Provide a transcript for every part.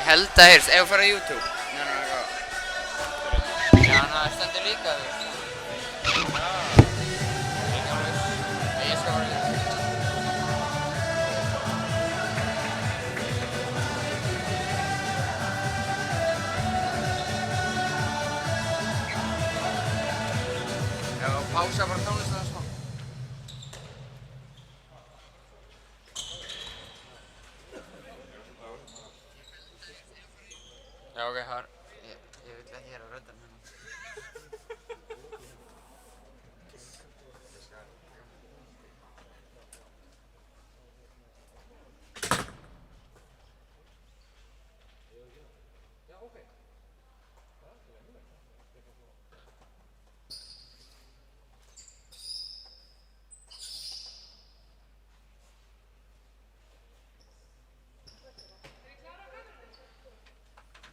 held að heyrst, ef þú fer á YouTube. Nei, eitthvað. Já, það stendur líka, þú veist. Ekki alveg. Ég skal fara líka. Já, pása bara tónlistina smá. Já, ok, ég vil ekki heyra röddina hérna.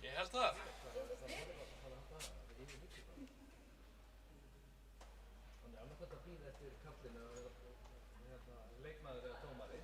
Ég held það. Þannig annarkvæmt að bíða eftir kallinu leikmaður eða dómari.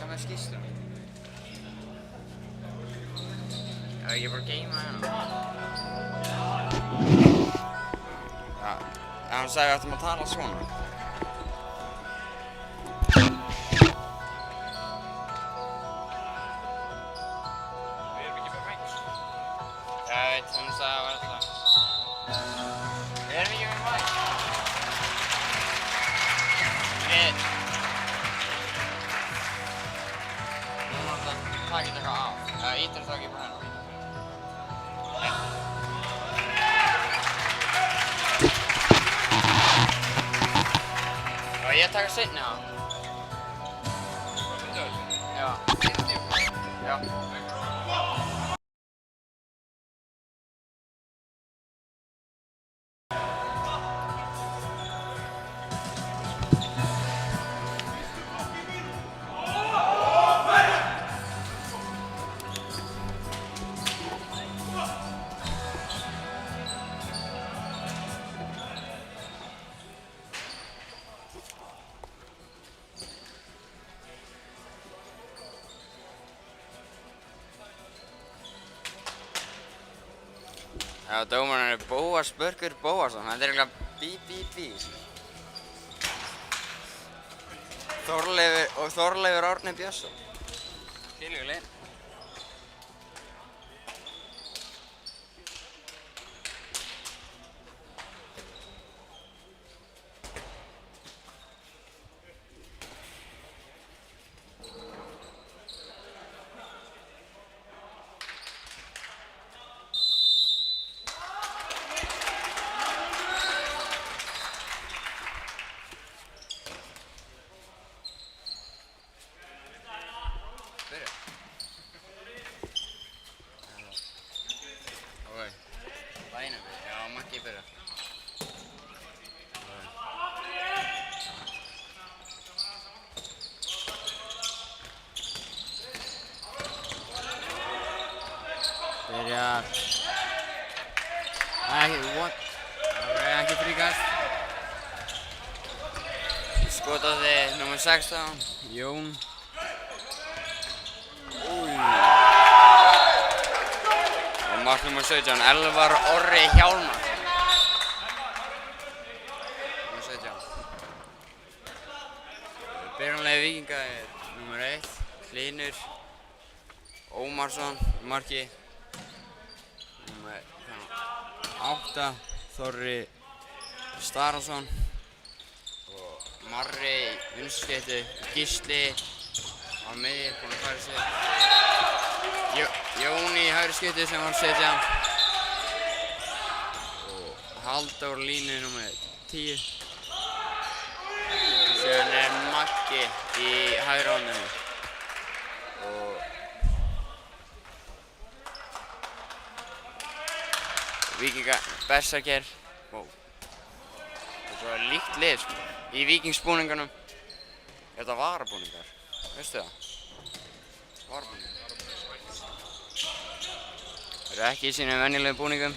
Með skýrslum. Já, ég er bara að geima hérna. Já, hann sagði að við ættum að tala svona. Við erum ekki með mæk. Já, ég veit, hann sagði að það var alltaf. Við erum ekki með mæk. Það getur eitthvað af. Það ítir þá ekki bara hérna. Já, ég taka seinni á. Já. Já. Já, dómarinn er Bóas Börkur Bóasson, þetta er eitthvað BBB. Þorleifur Árni Björnsson. Skiljuleg. Byrjar. Ekki fríkast. Skotaði nummer 16, Jón. Mark nr. 17, Elvar Orri Hjálmar. Nr. 17. Byrjunarlið Víkinga nr. 1, Hlynur Ómarsson í marki. Nr. 8, Þorri Starason og Marri í vinstri, Gísli á miðju, búinn að færa sig. Jóni í hægri skeytu sem var 17 og Halldór línu nr. 10. Síðan Maggi í hægri horninu og Víkinga Berserkir. Þetta var líkt lið sko. Í Víkingsbúningunum. Þetta varabúningar. Veistu það? Varabúningar. Þeir eru ekki í sínum venjulegu búningum.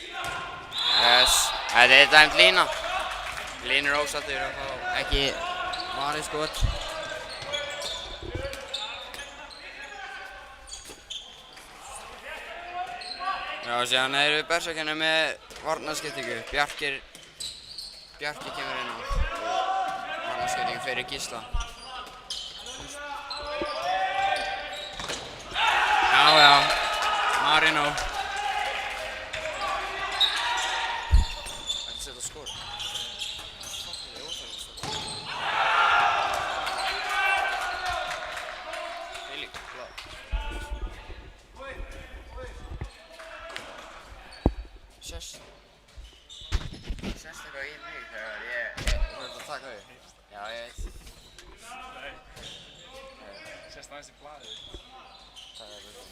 Yes. Þetta er dæmt lína. Línur ósattur að fá ekki varið skot. Já, síðan erum við Berserkirnir með varnarskiptingu. Bjarki kemur inn á varnarskiptingu fyrir Gísla. Já, Marino. Ekki setja skor. Þetta er óþarfa skor. Þvílík blað. Sérst eitthvað í mig þegar ég þarf að taka þau. Já, ég veit. Sérst aðeins í blaðið. Takk fyrir þetta.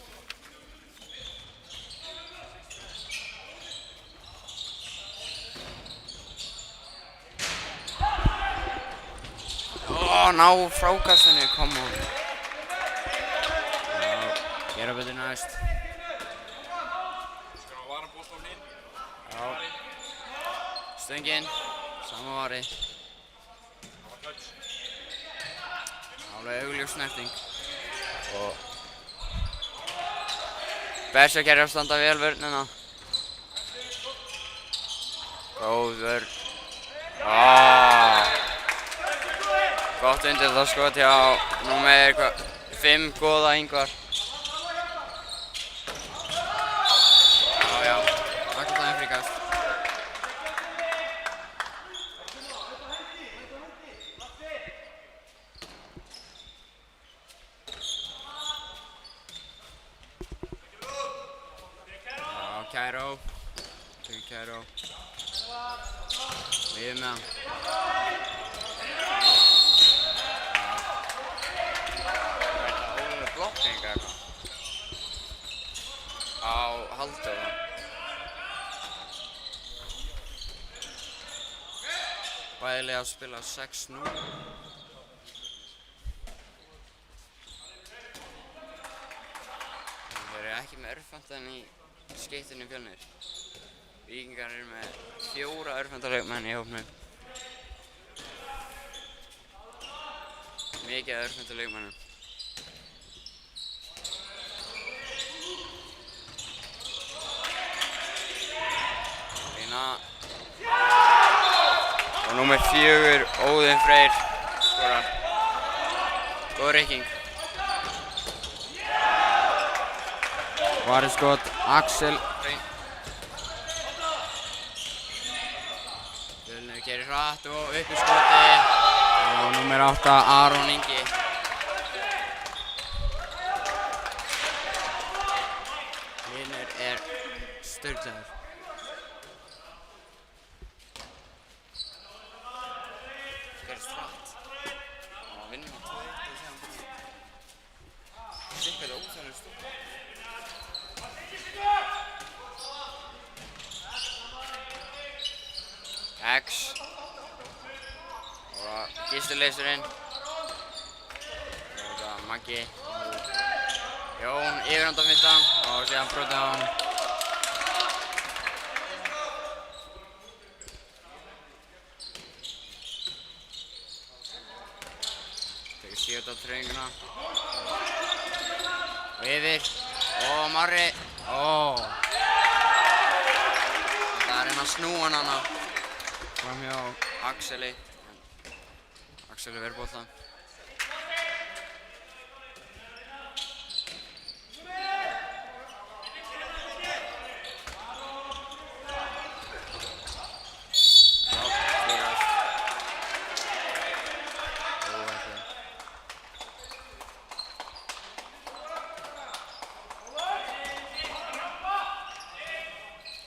Ná frákastinu, come on. Já, gera betur næst. Skal vara bolt á hlinn. Já. Stöngin, sama vari. Alveg augljós snerting. Og Berserkir að standa vel vörnina. Góð vörn. Gott undir það skot hjá númer 5 góða Ingvar. Já, takk fyrir fríkast. Já, Kæró. Tökum Kæró. Við með hann. Blokking eitthvað á Halldór það. Bæði að spila 6-0. Þeir eru ekki með örfantan í skeytinu Fjölnir. Víkingar eru með 4 örfantaleikmenn í hópnum. Mikið af örfantaleikmennum. Og númer 4, Óðinn Freyr skorar. Góð reyking. Varið skot, Axel Freyr. Fjölnir gerir hratt og upp í skoti. Og númer 8, Aron Ingi. Hlynur er sturglaður. Gerist hratt. Og vinnum við 2-1 og séðan búinn. Sikkaði óþarfur stóð. X. Og Gísli leysur inn. Þetta Maggi. Jón yfirhanda 15 og séðan brotið á hann. Tekur 7 á treyinguna. Og yfir. Og Marri. Það er að snúa hana fram hjá Axeli. Axeli verður boltan.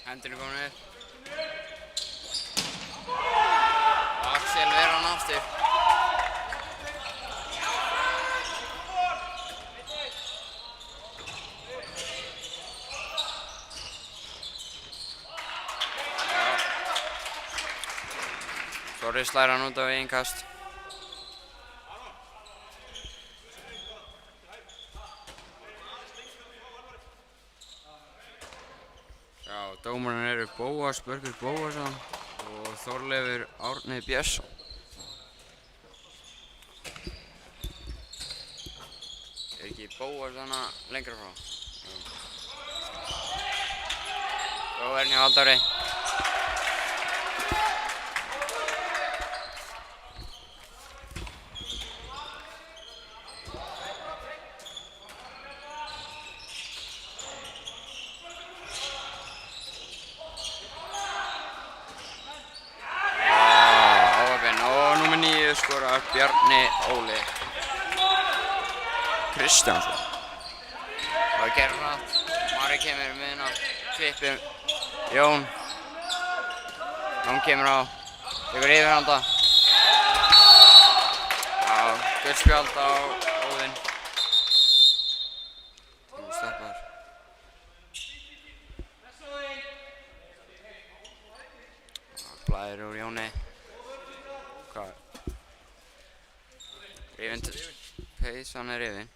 Hendurinn komin upp. Og Axel verður hann aftur. Þorri slær hann út á innkast. Dómarinn eru Bóas Börkur Bóasson og Þorleifur Árni Björnsson. Er ekki Bóas þarna lengra frá? Jó, er hann hjá Halldóri. Skorar Bjarni Óli Kristjánsson. Það gerir hratt. Mari kemur með hérna, klippir Jón. Jón kemur á, tekur yfirhanda. Já, gult spjald á Óðinn. Nú steppar. Blæðir úr Jóni. Hvað? Rifinn peysan er rifinn.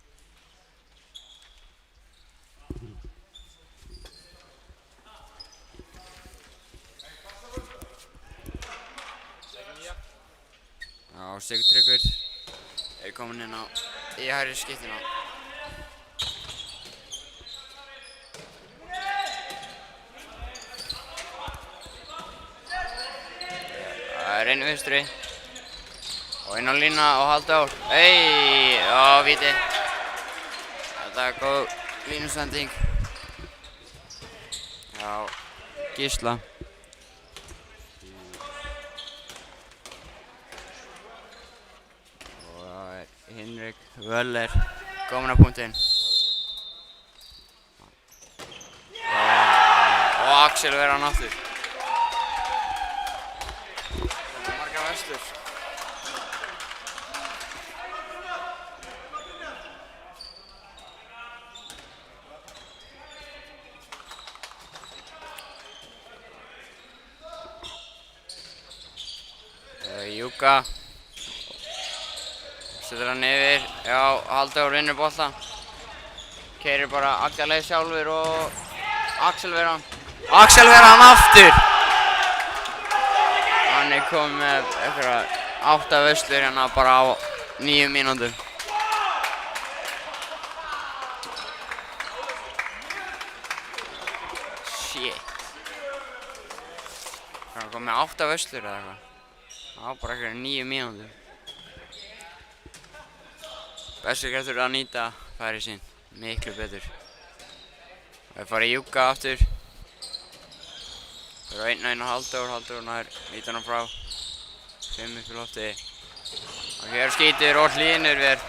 Já, Sigtryggur er kominn inn á í hægri skiptina. Það er einu vinstri. Og inn á lína og Halldór. Já, víti. Þetta er góð línusending. Já, Gísla. Og það er Hinrik Völler kominn á punktinn. Og Axel verður hann aftur. Það er margar vestur. Júka setur hann yfir, já, Halldór vinnur bolta. Keyrir bara alla leið sjálfur og Axel verður hann aftur. Hann er kominn með einhverja 8 vöslur hérna bara á 9 mínútum. Shit. Hann kom með 8 vöslur eða eitthvað. Já, bara einhverja 9 mínútur. Berserkir þurfa að nýta færi sín miklu betur. Það er farið Júka aftur. Það eru 1-1 á Halldór nær nýta hann frá. 5 upp í lofti. Og hér skýtur og Hlynur verð.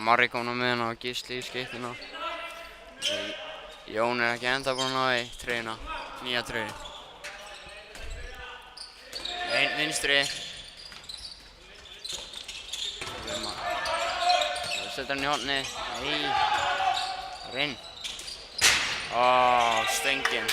Marri kom nú með hann og Gísli í skeyttina. Jón er ekki enda búinn að ná í treyjuna, nýja treyju. Einn vinstri. Setur hann í hornið. Nei. Rinn. Stöngin.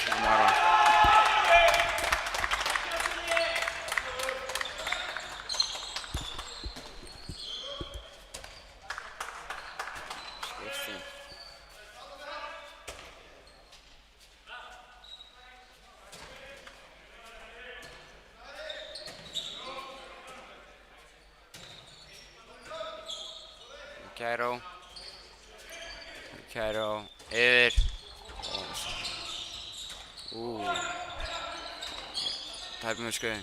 Kæró yfir. Tæpum við skauðin.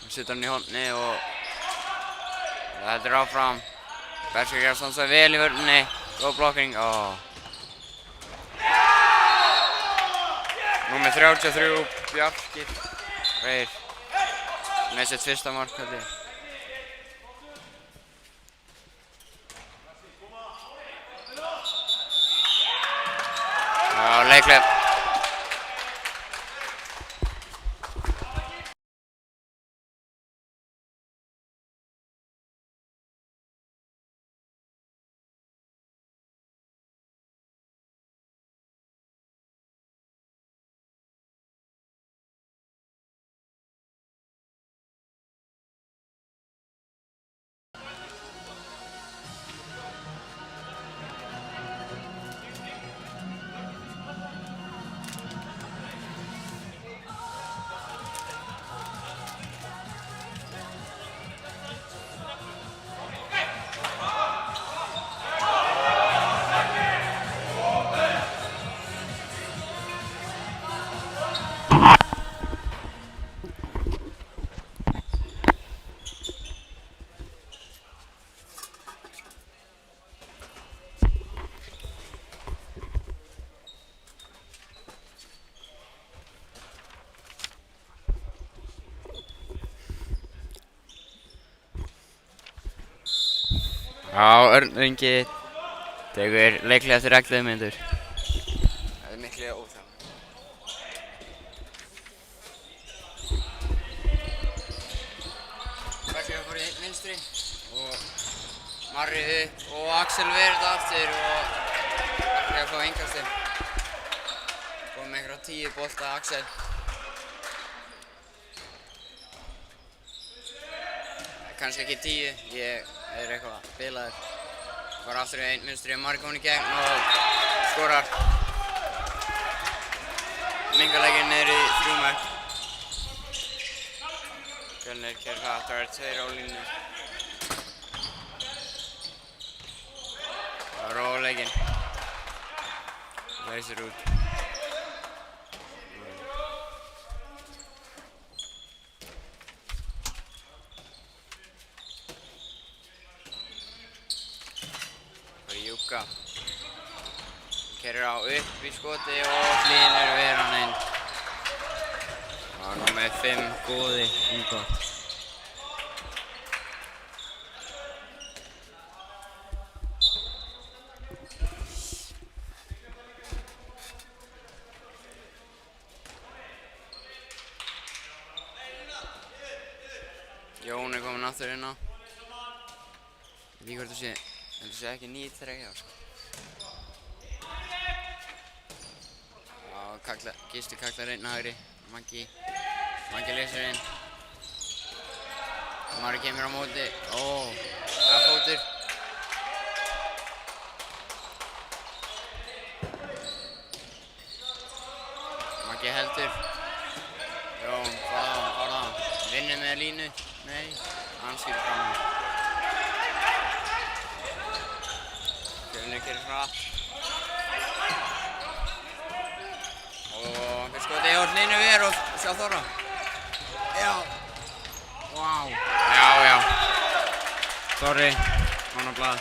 Hann setur hann í horni og það heldur áfram. Berserkir stansa vel í vörninni. Góð blokking. Númer 33, Bjarkir Freyr með sitt fyrsta mark held ég. Leikhlaup. Örn Ingi tekur leikhlé eftir 11 mínútur. Það miklu óþjálfur. Berserkir fór í vinstri og Marri upp og Axel verið þetta aftur og Berserkir fá innkastið. Kom með einhverja 10 bolta Axel. Kannski ekki 10, ég eitthvað bilaður. Var aftur í vinstri, Marri komin í gegn og skorar. Mingarleikinn niður í 3 mörk. Fjölnir keyrir hratt, það 2 á línu. Það var róleikinn. Leysir út. Júka keyrir á upp í skoti og Hlynur ver hann inn. Það var nú með 5 góði Ingvar. Jón kominn aftur inn á. Líka hvort þú sé. Það sé ekki nýtt þreyja sko. Gísli kaklar inn hægri. Maggi leysir inn. Marri kemur á móti. Það er fótur. Maggi heldur. Jón, fara. Vinnur með línu. Nei, hann skilur fram hann. Fjölnir keyrir hratt. Og fyrir skoti og Hlynur ver og sjá Þorra. Já. Vá. Já. Þorri, mánablað.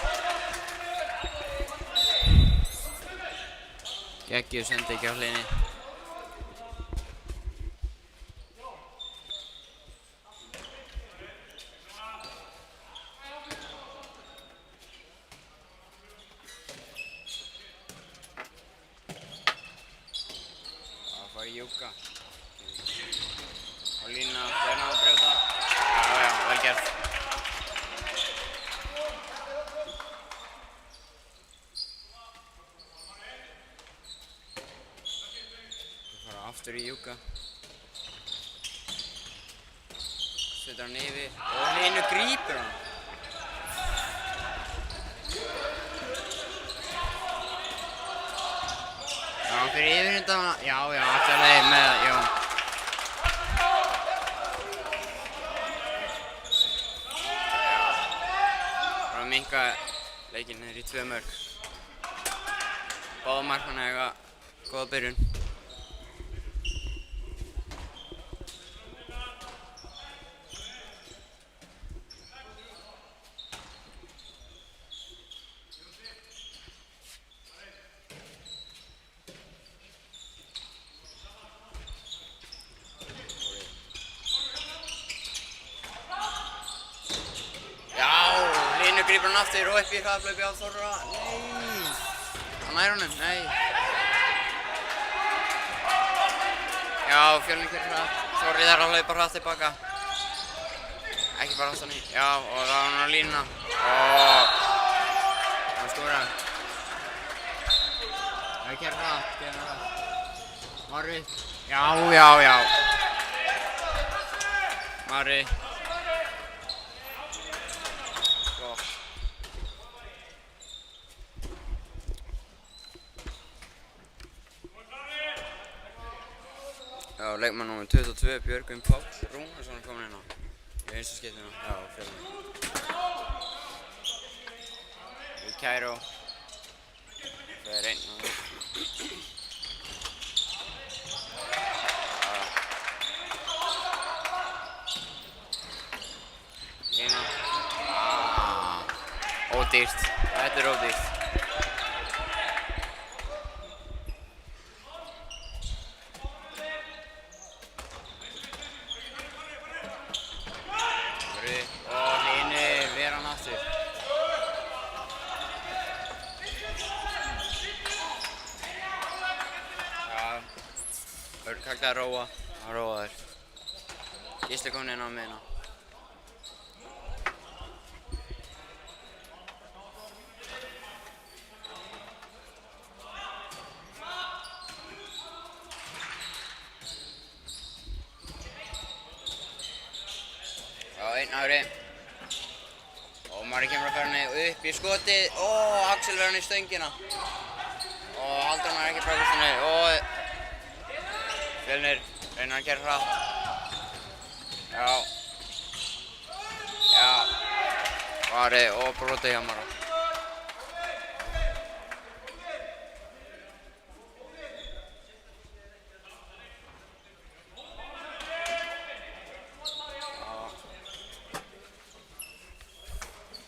Geggjuð sendi ekki á Hlyni. Júka og lína, þeir náðu að brjóta. Já, vel gert. Við fara aftur í Júka. Setur hann yfir og Hlynur grípur hann. Hann fyrir yfir þetta, já, alltaf leið með Jón. Frá minnka leikinn niður í 2 mörk. Báða markmanna eiga góða byrjun. Grípur hann aftur og upp í hraðhlaupi á Þorra. Nei! Hann nær honum, nei. Já, Fjölnir kemur hratt. Þorri þarf að hlaupa hratt tilbaka. Ekki bara aftan í. Já, og það var hann á línuna. Hann skórar. Það kemur hratt. Marri. Já. Marri. Já, leikmann númer 22, Björgvin Páll Rúnarsson er kominn inn á. Í vinstri skeytinu. Já, Fjölnir. Við Kæró. Það er einn og Lína. Ódýrt. Þetta er ódýrt. Hægt að róa þér. Gísli kominn inn á miðjuna. Já, einn ári. Og Mari kemur að fara henni upp í skotið. Axel verður hann í stöngina. Halldór hann ekki frá kostinni. Fjölnir reynir að gera hratt. Já. Vari og brotið hjá Mara.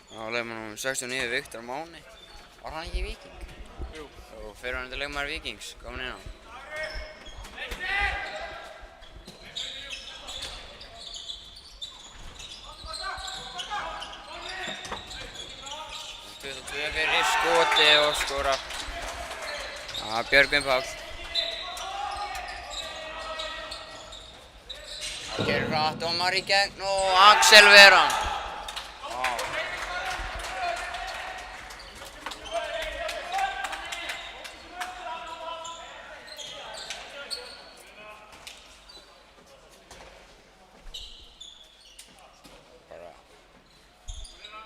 Já, leikmaður númer 69, Viktor Máni. Var hann ekki í Víking? Jú. Og fyrrverandi leikmaður Víkings, kominn inn á. Tvö fyrir skoti og skora. Björgvin Páll. Það gerir hratt og Mari í gegn og Axel ver hann.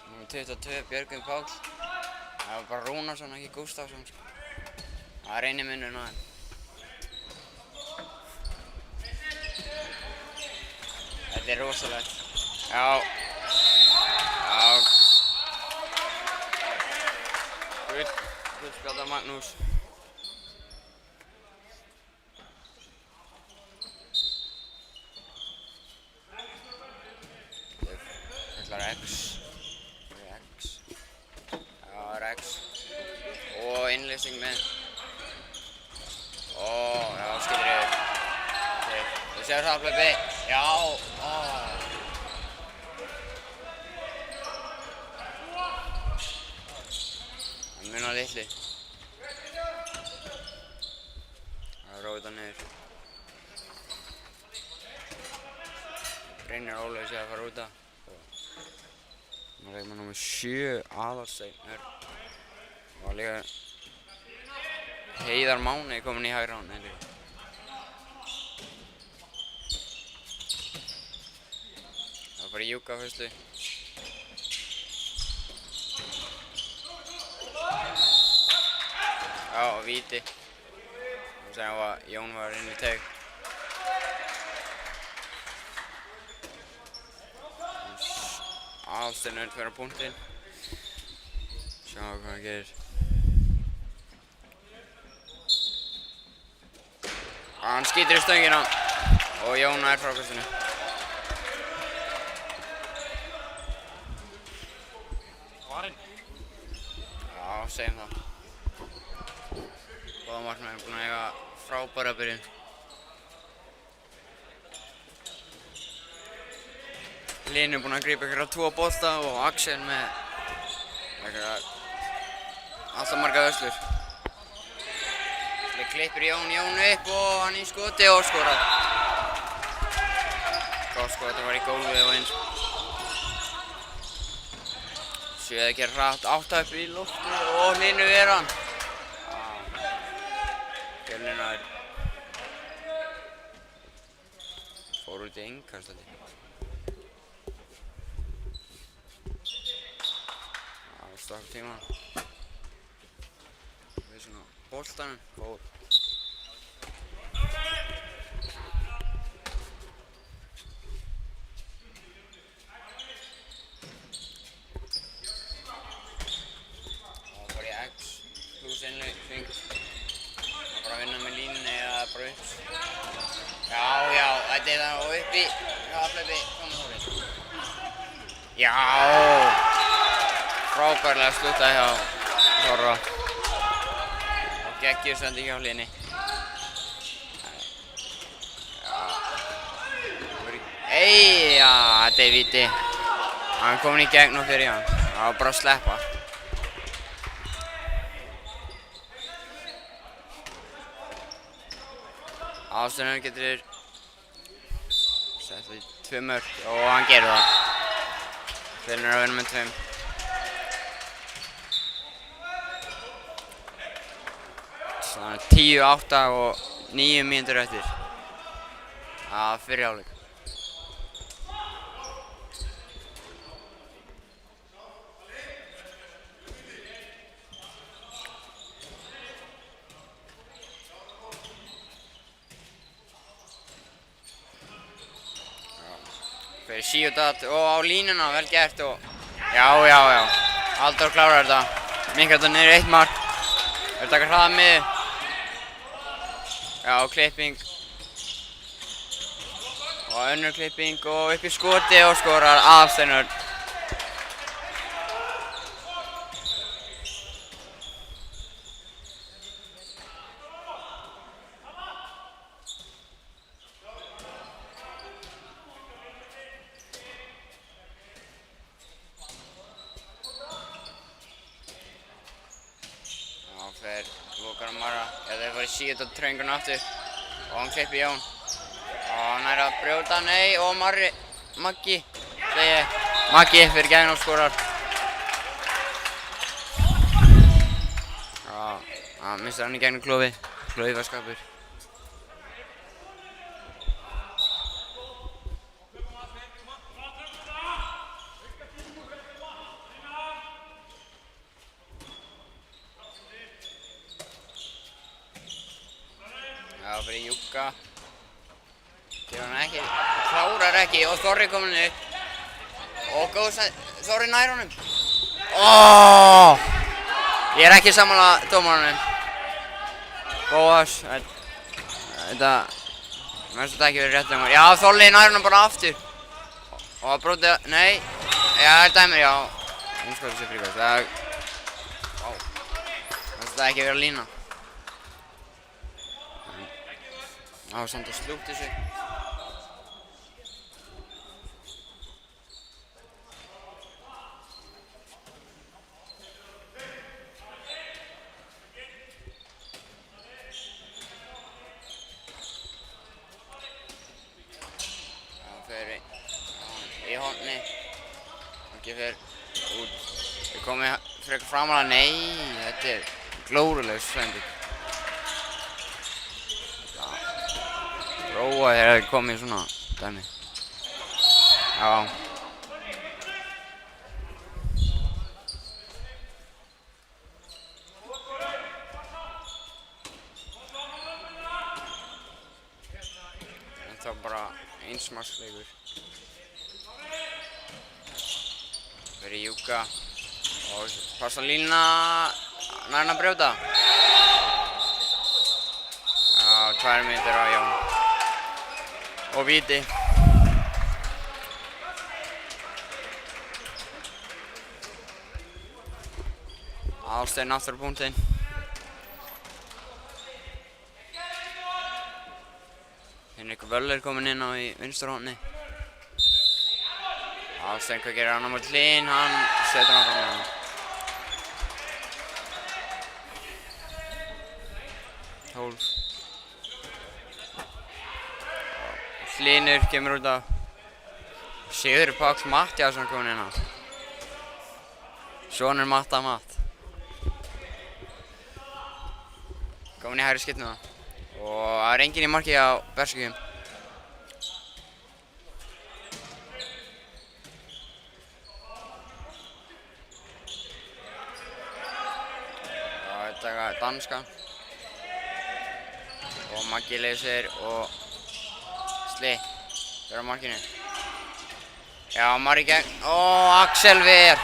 Númer 22, Björgvin Páll. Það var bara Rúnarsson, ekki Gústafsson. Það er eini munurinn á þeim. Þetta er rosalegt. Já. Gullspjald af Magnús. Þetta er X. Og innlýsing með. Já, skilur yfir. Þú séu hraðhlaupi. Já. Það munar litli. Það róið það niður. Reynir Ólafur sé að fara út af. Nú leikmaður númer 7, Aðalsteinn og líka Heiðar Máni kominn í hægra honni líka. Það var bara Júka fyrstu. Já, og víti. Og sem var Jón var inn í teig. Aðalsteinn fyrir punktinn. Sjá hvað hann gerir. Hann skýtur í stöngina og Jón nær frákastinu. Varinn. Já, segjum það. Báða markmenn er búin að eiga frábæra byrjun. Hlynur er búinn að grípa ykkur á 2 bolta og Axel með alltaf marga vöslur. Það klippir Jón upp og hann í skoti og skorar. Góð skot, það var í gólfið og eins. Sjöði ekki hratt, 8 upp í loftu og Hlynur er hann. Fjölnir fór út í innkastandi. Stakk tíma. Við svona boltanum fór. Það var bara í X plus innlegging. Það var bara að vinna með línunni eða bara upp. Já, þetta er það og uppi. Haflaupi, komum Þóri. Já! Frábærlega slútaði hjá Þorra og geggjur sendi hjá Hlyni. Þetta er víti. Hann er kominn í gegn og fyrir hann. Það var bara að sleppa. Ástunum getur sett við 2 mörk og hann gerir það. Fjölnir að vinna með 2. Þannig að 10-8 og 9 mínútur eftir. Það er fyrri hálfleik. Fyrir Síudat og á línuna, vel gert og... Já. Halldór klárar þetta. Minkar þetta niður 1 mark. Þeir taka hraða miði. Já, klipping. Og önnur klipping og upp í skoti og skorar Aðalsteinn Örn. Fer Lókar Mara, þeir fara í Síudat trönguna aftur og hann klippir Jón og hann er að brjóta, nei, og Maggi fyrir gegn og skorar. Hann mistar hann í gegnum klófiðvarskapur. Já, fyrir Júkka. Gefur hann ekki, klárar ekki og Þorri kominn upp. Og góð Þorri nær honum. Ég er ekki sammála dómaranum. Góðars, þetta verðst þetta ekki verið rétt dómar. Já, Þorri nær honum bara aftur. Og það brótið, nei, já, það er dæmir, já. Innskotur sér fríkast, verðst þetta ekki verið að lína. Það var samt að slúgt þessu. Það fer í horni. Ekki fer út. Við komum frekar framalega. Nei, þetta er glórulegur sending. Róa þegar það komið í svona dæmi. Já. En þá bara einsmarksleikur. Fyrir Júkka. Og passa línuna, nær hann að brjóta. Já, 2 mínútur á Jón. Og víti. Aðalsteinn aftur á punktinn. Henrik Völler kominn inn á í vinstra horni. Aðalsteinn, hvað gerir hann á móti Hlín? Hann setur hann fram með hann. 12. Hlynur kemur út af. Sigurður Páll Matthíasson kominn inn á. Sonur Matta Matt. Kominn í hægri skyrnuna. Og það er enginn í marki á Berserkjum. Þetta er danska. Og Maggi leysir og Sli. Það er á markinu. Já, Mari gegn. Ó, Axel Ver.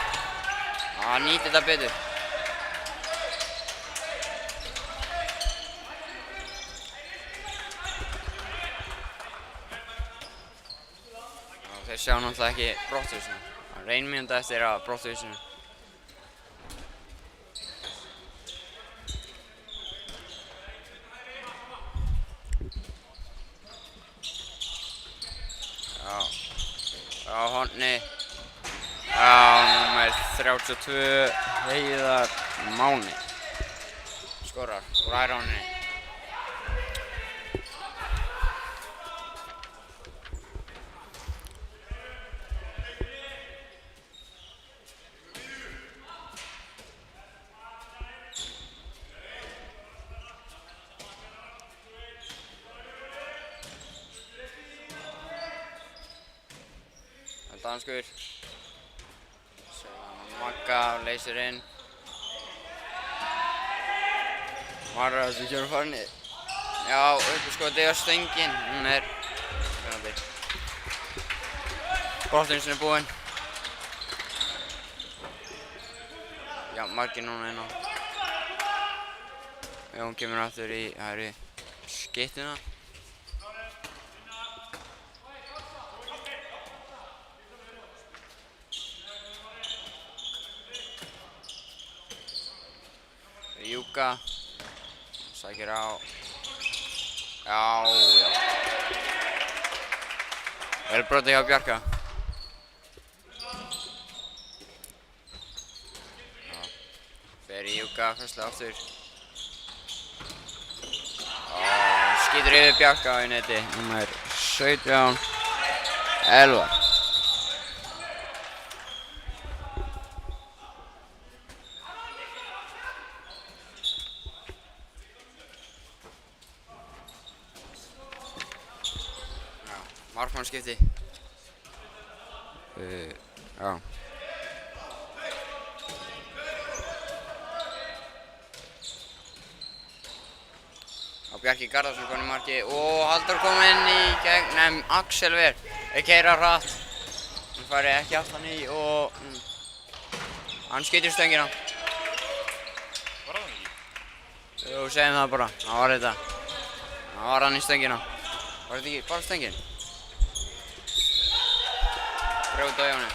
Hann nýtir þetta betur. Þeir sjá náttúrulega ekki brottvísinu. Það er 1 mínúta eftir að brottvísinu. Já, horni. Já, númer 32, Heiðar Máni. Skorar úr hægri horninni. Danskur. Magga leysir inn. Marra sem kemur farin. Já, uppskotið á stöngin. Hún er spennandi. Brottvísin er búinn. Já, Maggi núna inn á. Já, hún kemur aftur í hægri skyttuna. Júka sækir á. Já. Vel brotið hjá Bjarka. Fer í Júka fyrstlega aftur. Skýtur yfir Bjarka í neti. Númer 17. Elvar. Markmannskipti. Já. Og Bjarki Garðarsson kominn í marki og Halldór kominn í gegn Axel Ver. Þeir keyra hratt. Hann fari ekki aftan í og hann skeytir stöngina. Var það ekki? Jú, segjum það bara. Það var þetta. Það var hann í stöngina. Var þetta ekki bara stöngin? Brjóta á Jóni.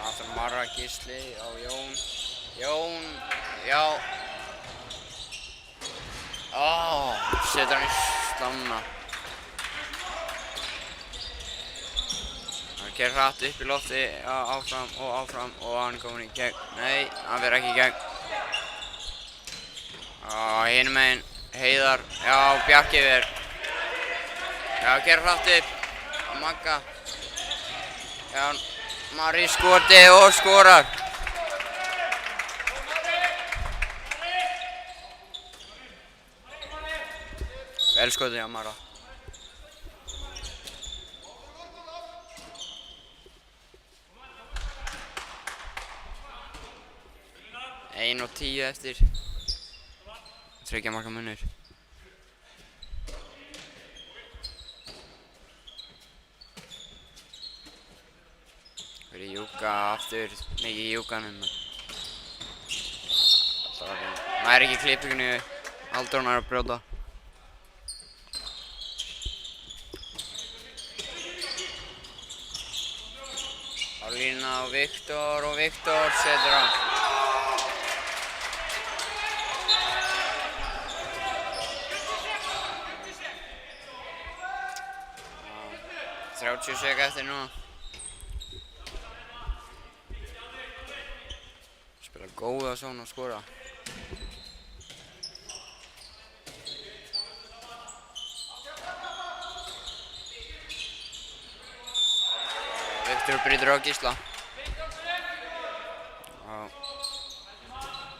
Aftur Marra Gísli á Jón. Jón, já. Setur hann í slána. Hann keyrir hratt upp í lofti, áfram og hann kominn í gegn. Nei, hann fer ekki í gegn. Hinum meginn, Heiðar, já, Bjarki Ver. Já, keyrir hratt upp á Magga. Já, Mari skoti og skorar. Vel skotið hjá Marra. 1:10 eftir. 3 marka munur. Fyrir Júka aftur, mikið Júkanum. Nær ekki klippingunni, Halldór nær að brjóta. Á línuna á Viktor og Viktor setur á. 30 sek eftir núna. Spila góða svona og skora. Viktor brýtur á Gísla.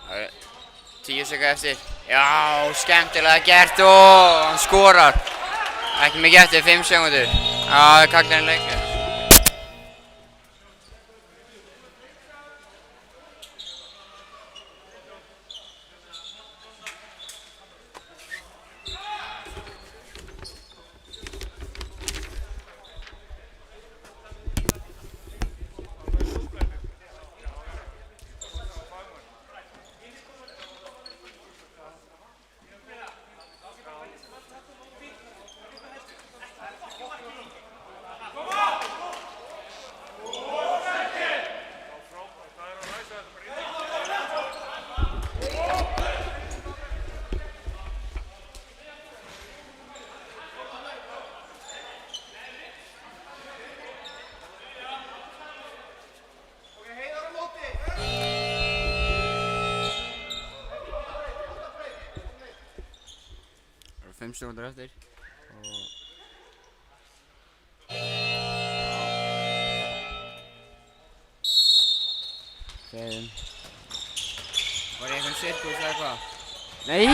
Það er 10 sek eftir. Já, skemmtilega gert og hann skorar. Ekki mikið eftir, 5 sekundur. Já, það er kaklarinn leikur. Það eru 5 sekundur eftir. Þeim. Var ég einhvern sirkus eða hvað? Nei!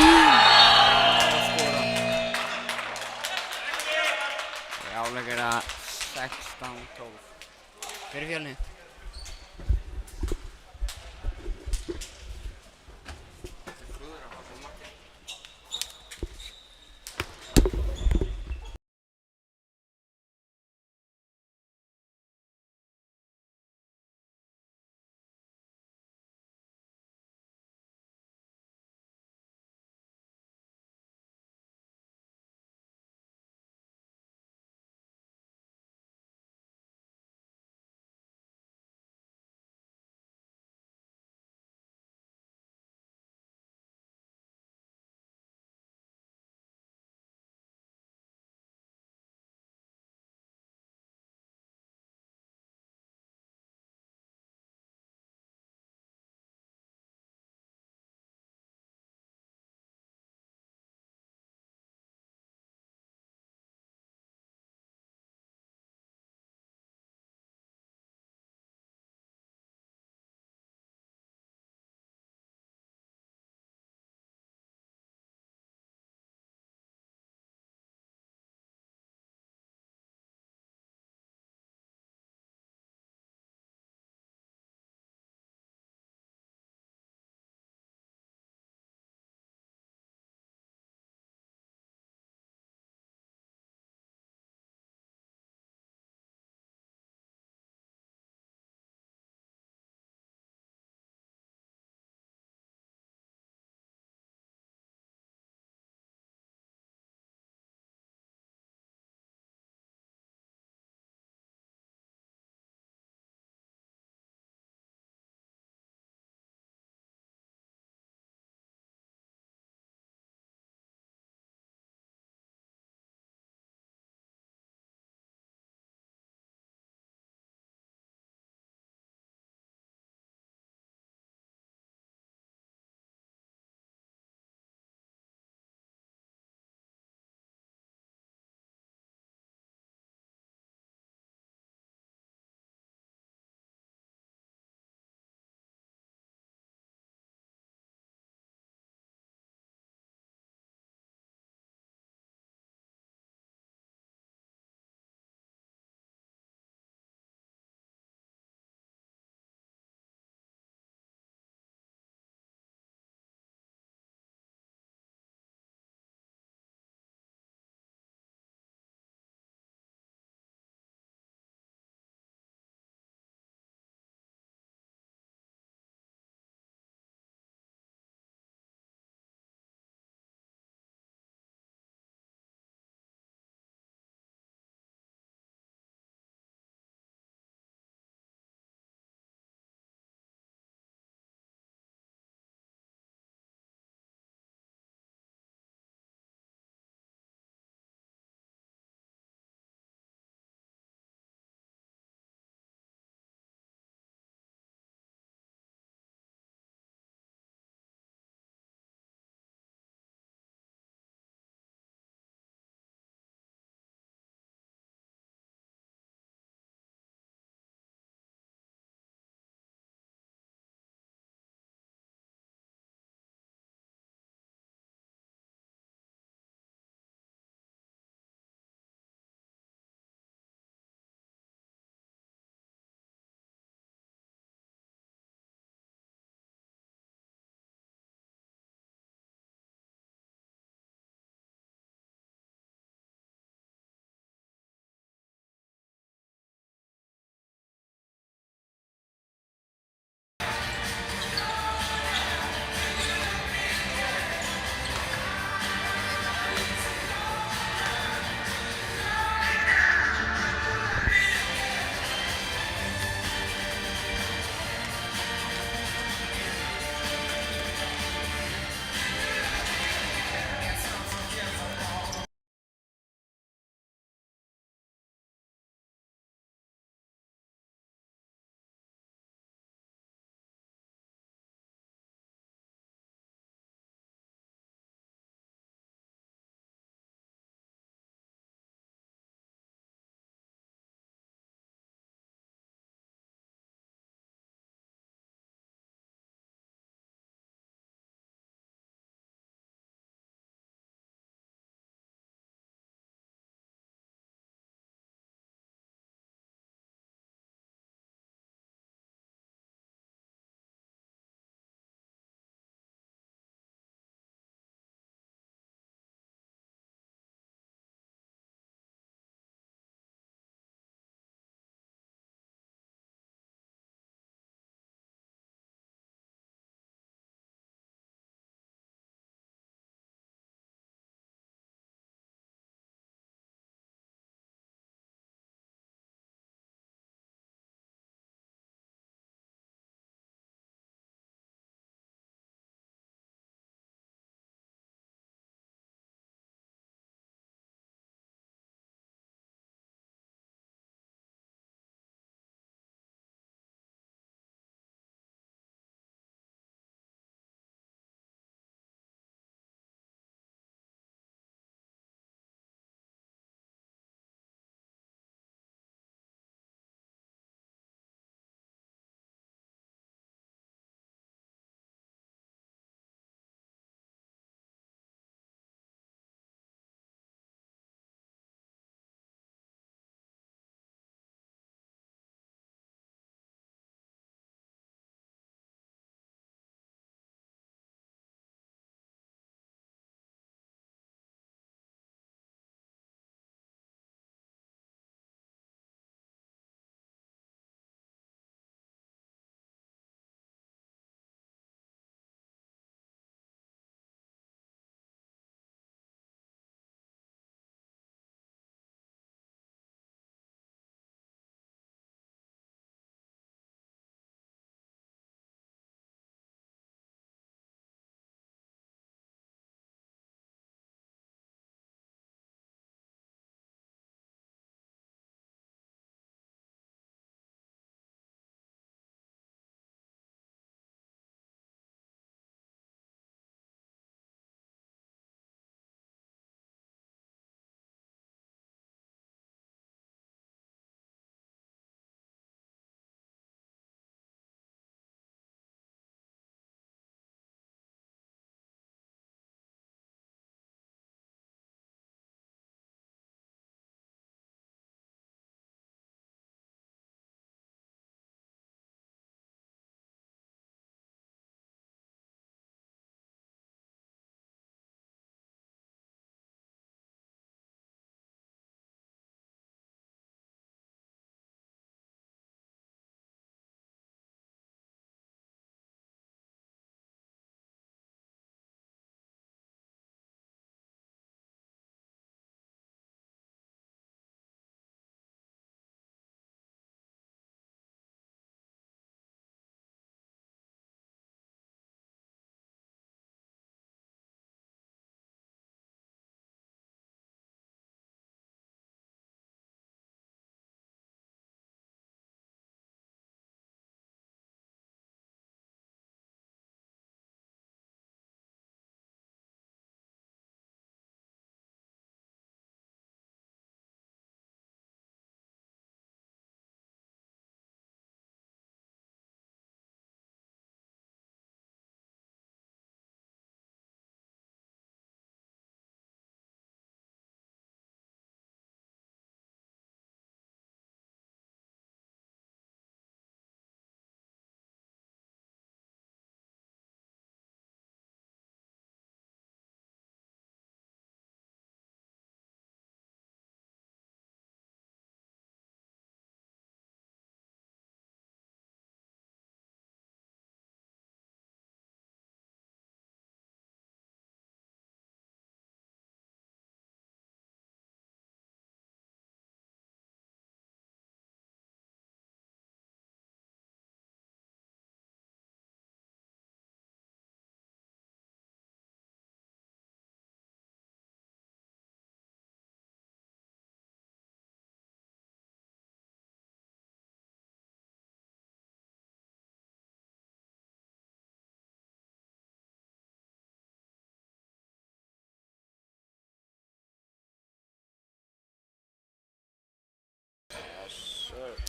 Skora. Áleik að 16-12. Fyrir Fjölni.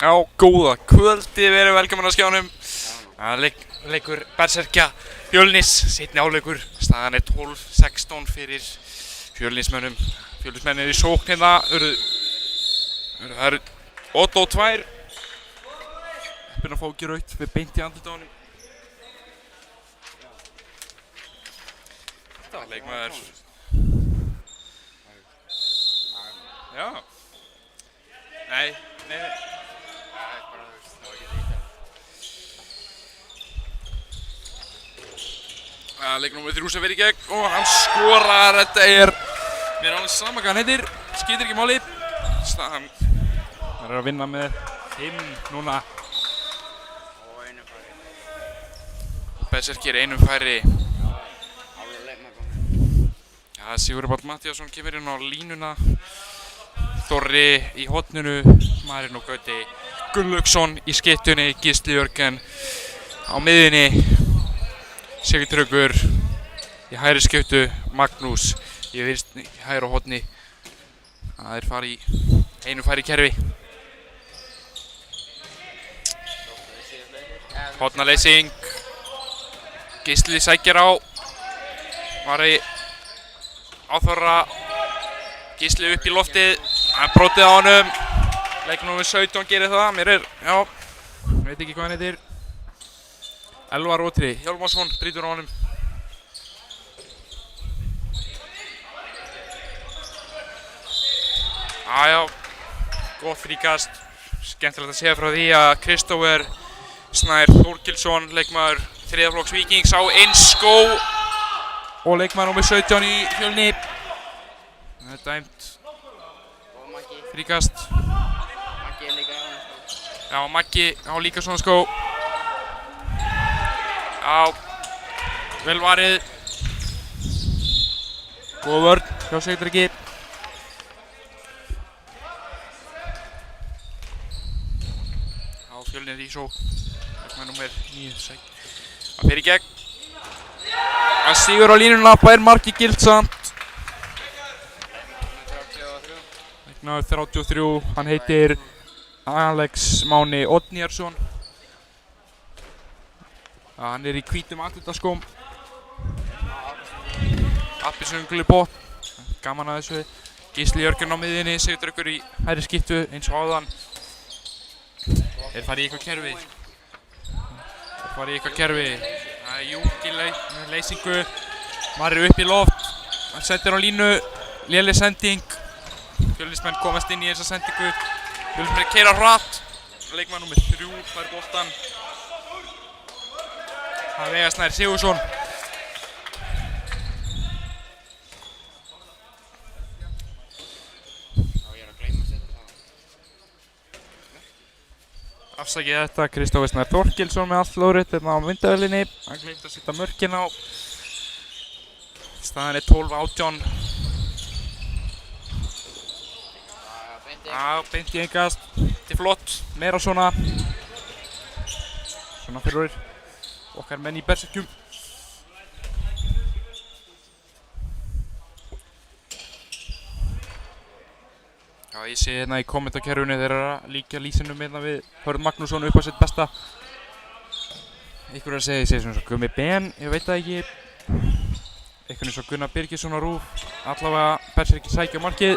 Já, góða kvöldi, verið velkomin að skjánum. Leikur Berserkja Fjölnis, seinni áleikur. Staðan er 12-16 fyrir Fjölnismönnum. Fjölnismenn í sókn hérna. Það eru Otto 2. Heppinn að fá ekki rautt við beint í andlitið á honum. Þetta var leikmaður. Já. Nei. Leik númer 3 sem verið í gegn og hann skorar. Þetta er mér alveg sama hvað hann heitir, skiptir ekki máli. Hann er að vinna með 5 núna. Og einu færi. Berserkir einum færi. Alveg leikmaður kominn. Ja, Sigurður Páll Matthíasson kemur inn á línuna. Þorri í horninu, Marino Gauti Gunnlaugsson í skyttunni, Gísli Jörgen á miðjunni, Sigtryggur í hægri skiptu, Magnús í hægri horni. Það er farið í einu færi kerfi. Hornaleysing, Gísli sækir á, Mari áþorra, Gísli upp í loftið, hann brotið á honum. Leik númer 17 gerir það, veit ekki hvað hann heitir. Elvar Ótri Hjálmarsson brýtur á honum. Gott fríkast. Skemmtilegt að segja frá því að Kristófer Snær Þórkilsson, leikmaður 3. flokks Víkings á eins skó og leikmaður númer 17 í Fjölni. Það er dæmt Og Maggi. fríkast. Maggi er líka á hann sko. Já, Maggi á líka svona skó. Já, vel varið. Góð vörn hjá Sigtryggi. Já, Fjölnir í sókn. Leikmaður númer 9. Það fer í gegn. Það stígur á línuna, fær markið gilt samt. Leikmaður 33, hann heitir Alex Máni Oddnýjarsson. Hann er í hvítum atletaskóm. Appelsínuguli botn. Gaman að þessu. Gísli Jörgen á miðjunni, Sigtryggur í hægri skiptu eins og áðan. Þeir fara í eitthvað kerfi. Það er Júki með leysingu. Marri upp í loft. Hann sendir á línu. Léleg sending. Fjölnismenn komast inn í þessa sendingu. Fjölnismenn keyra hratt. Leikmaður númer 3 fær boltann. Það er Veigar Snær Sigurðsson. Ég að gleyma að setja það. Afsakið þetta, Kristófer Snær Þórkilsson með allt lóðrétt hérna á myndavélinni. Hann gleymdi að setja mörkin á. Staðan er 12-18. Beint í engast. Þetta er flott. Meira svona. Svona fyrir okkar menn í Berserkjum. Já, ég sé hérna í kommentakerfinu þeir eru að líka lýsinum hérna við Hörð Magnússon upp á sitt besta. Einhver að segja, ég segi svona svo Gummi Ben, ég veit það ekki. Einhvern eins og Gunnar Birgisson á RÚV. Allavega Berserkir sækja á markið.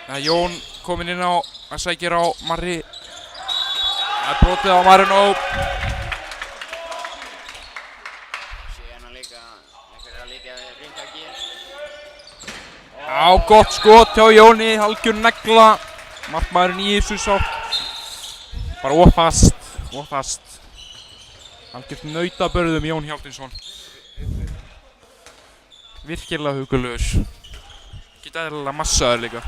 Það er Jón kominn inn á að sækja á Marri. Það er brotið á Marino. Já, gott skot hjá Jóni, algjör negla. Markmaðurinn í þessu sátt. Bara ofast. Algjört nautabörðum Jón Hjálmtinsson. Virkilega huggulegur. Geta eðlilega massaður líka.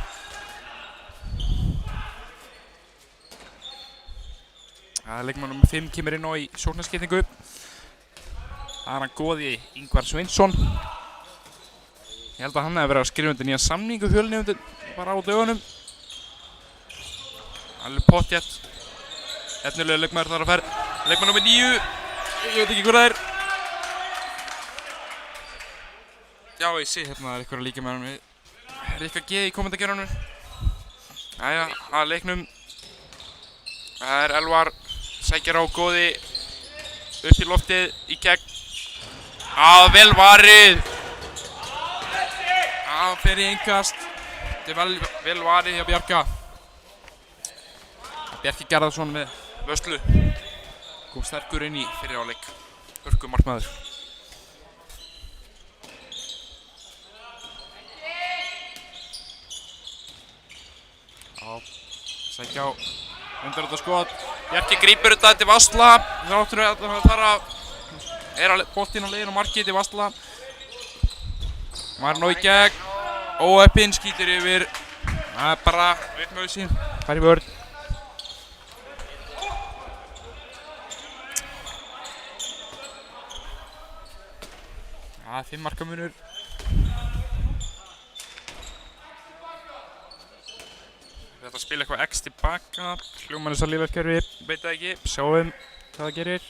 Það er leikmaður númer 5 kemur inn á í sóknarskiptingu. Það er hann góði Ingvar Sveinsson. Ég held að hann hefði verið að skrifa undir nýja samningu Fjölni bara á dögunum. Alveg pottjætt. Efnilega leikmaður þar að ferð. Leikmaður númer 9. Ég veit ekki hver það er. Já, ég sé hérna það er eitthvað að líka með hann við Rikka G í kommentakerunum. Jæja, að leiknum Það Elvar, sækir á góði upp í loftið, í gegn. Vel varið. Fer í innkast. Þetta vel varið hjá Bjarka. Bjarki Garðarsson með vörslu. Kom sterkur inn í fyrri hálfleik. Hörku markmaður. Sækja á undir skot. Bjarki grípur þetta til Vassla. Þráttur að fara boltinn á leiðin á markið til Vassla. Marino í gegn. Óheppinn skýtur yfir. Það bara upp með hausinn. Fær í vörn. Það 5 marka munur. Þetta spila eitthvað X tilbaka. Hljómar þess að lífverkkerfi, veit það ekki. Sjáum hvað það gerir.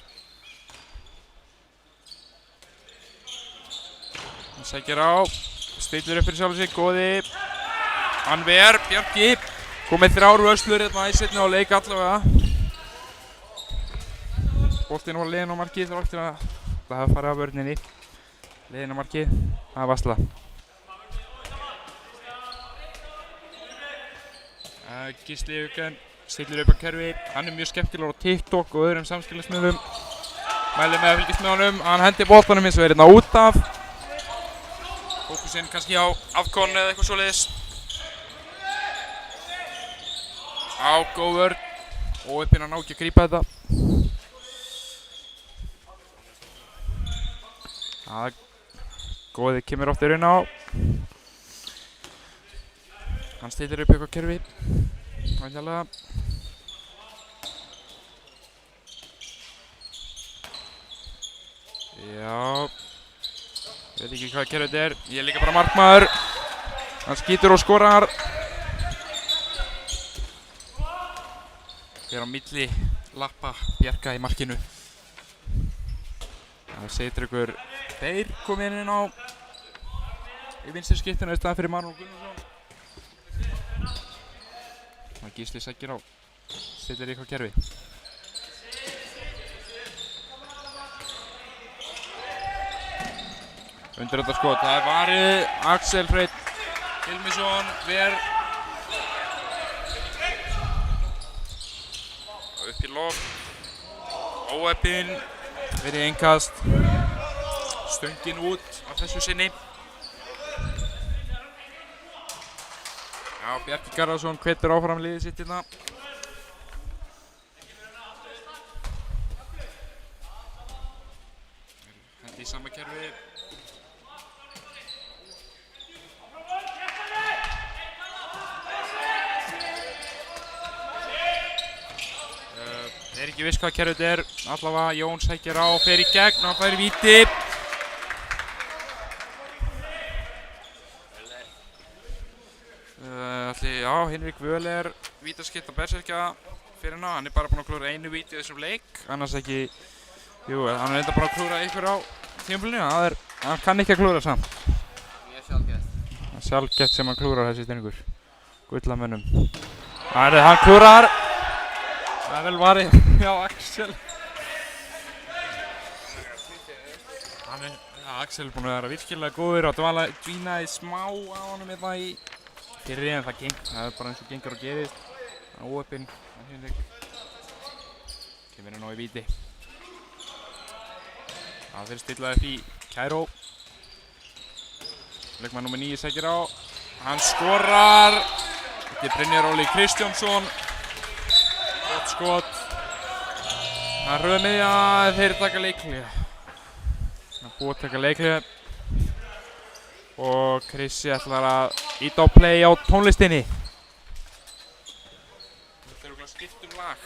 Hann sækir á. Stillir upp fyrir sjálf sig, góði. Anver, Bjarki. Komið 3 vörslur hérna í seinni hálfleik allavega. Boltinn var leiðin á markið þráttur að það hafa farið af vörninni. Leiðin á markið, það er Vassla. Gísli Hauken stillir upp á kerfi. Hann mjög skemmtilegur á TikTok og öðrum samskiptasmiðlum. Mælir með að fylgjast með honum. Hann hendi boltanum eins og er hérna út af. Fókusinn kannski á afkon eða eitthvað svoleiðis. Góð vörn. Óheppinn að ná ekki að grípa þetta. Góði kemur ofta inn á. Hann stillir upp eitthvað kerfi. Væntanlega. Já. Veit ekki hvað kerfið þetta er. Ég er líka bara markmaður. Hann skýtur og skorar. Fer á milli lappa Bjarka í markinu. Það setur ykkur þeir komið inn á í vinstri skiptinu í staðan fyrir Manuel Gunnarsson. Það Gísli sækir á. Stillir eitthvað kerfi. Undir þetta skot. Það varið Axel Freyr Hilmisson ver upp í loft. Óheppinn verið innkast. Stöngin út á þessu sinni. Já, Bjarki Garðarsson hvetur áfram liðið sitt hérna. Hendi í sama kerfi. Er ekki viss hvað kerfið þetta er. Allavega Jón sækir á, fer í gegn og hann fær víti. Já, Hinrik Völer vítaskipta berserkja fyrir hana. Hann er bara búinn að klúra einu víti í þessum leik. Annars ekki, hann er enda bara að klúra ykkur á tímabilinu. Hann kann ekki að klúra samt. Mjög sjálfgætt. Það er sjálfgætt sem hann klúrar þessi stenningur. Gullamönnum. Hann klúrar. Það er vel varið hjá Axel. Axel er búinn að vera virkilega góður og dvínaði smá á honum hérna í fyrri en það er bara eins og gengur og gerist. Hann er óheppinn. Kemur inn á í víti. Það fyrir stillað upp í Kæró. Leikmann nr. 9 sækir á. Hann skorar. Þetta er Brynjar Óli Kristjánsson. Gott skot. Hann röð miðja, þeir taka leikhlé. Hann búið að taka leikhlé. Og Krissi ætlar að íta á play á tónlistinni. Þetta er okkur skipt lag.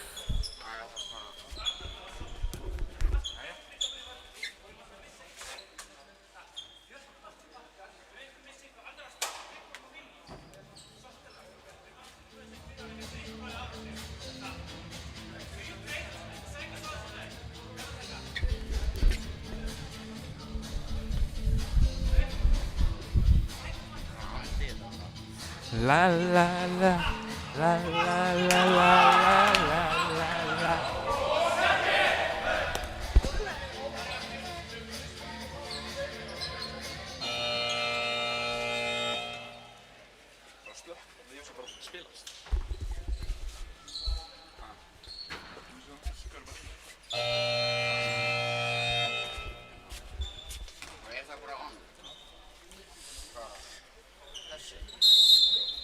La la la la la la la la la la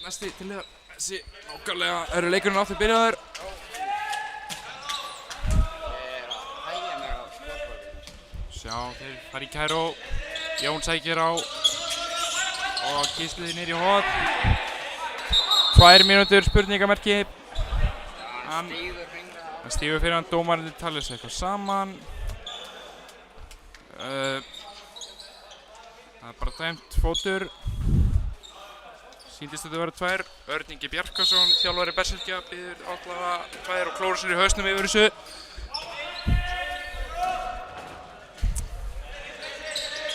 næsti til liðar. Þessi nákvæmlega eru leikurinn aftur byrjaður. Hægja mér á skotborðinu. Sjá, þeir fara í Kæró. Jón sækir á og Gísli niður í horn. 2 mínútur spurningamerki. Hann stígur fyrir hann, dómarinn talir sig eitthvað saman. Það bara dæmt fótur. Sýndist þetta vera 2. Örn Ingi Bjarkason, þjálfari Berserkja, biður allavega 2 og klórar sér í hausnum yfir þessu.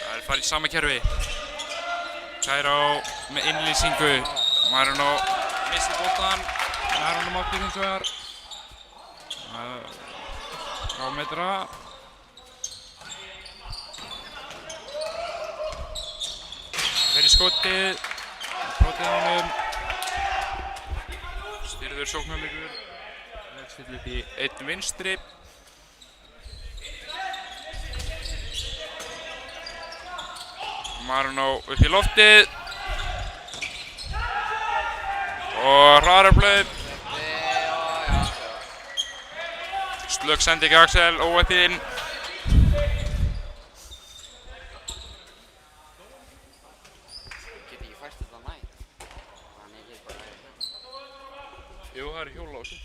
Það farið í sama kerfi. Kæró með innlýsingu. Marino missti boltann. Marino mátti hins vegar. Rámetra. Fyrir skotið. Prótið á honum. Styrður sóknarleikur. Stillir upp í 1 vinstri. Marino upp í loftið. Og hraðarplaup. Slögg sending Axel, óvættinn. Get ekki fært þetta nær. Þannig ég bara Jú, það hjól á þessu.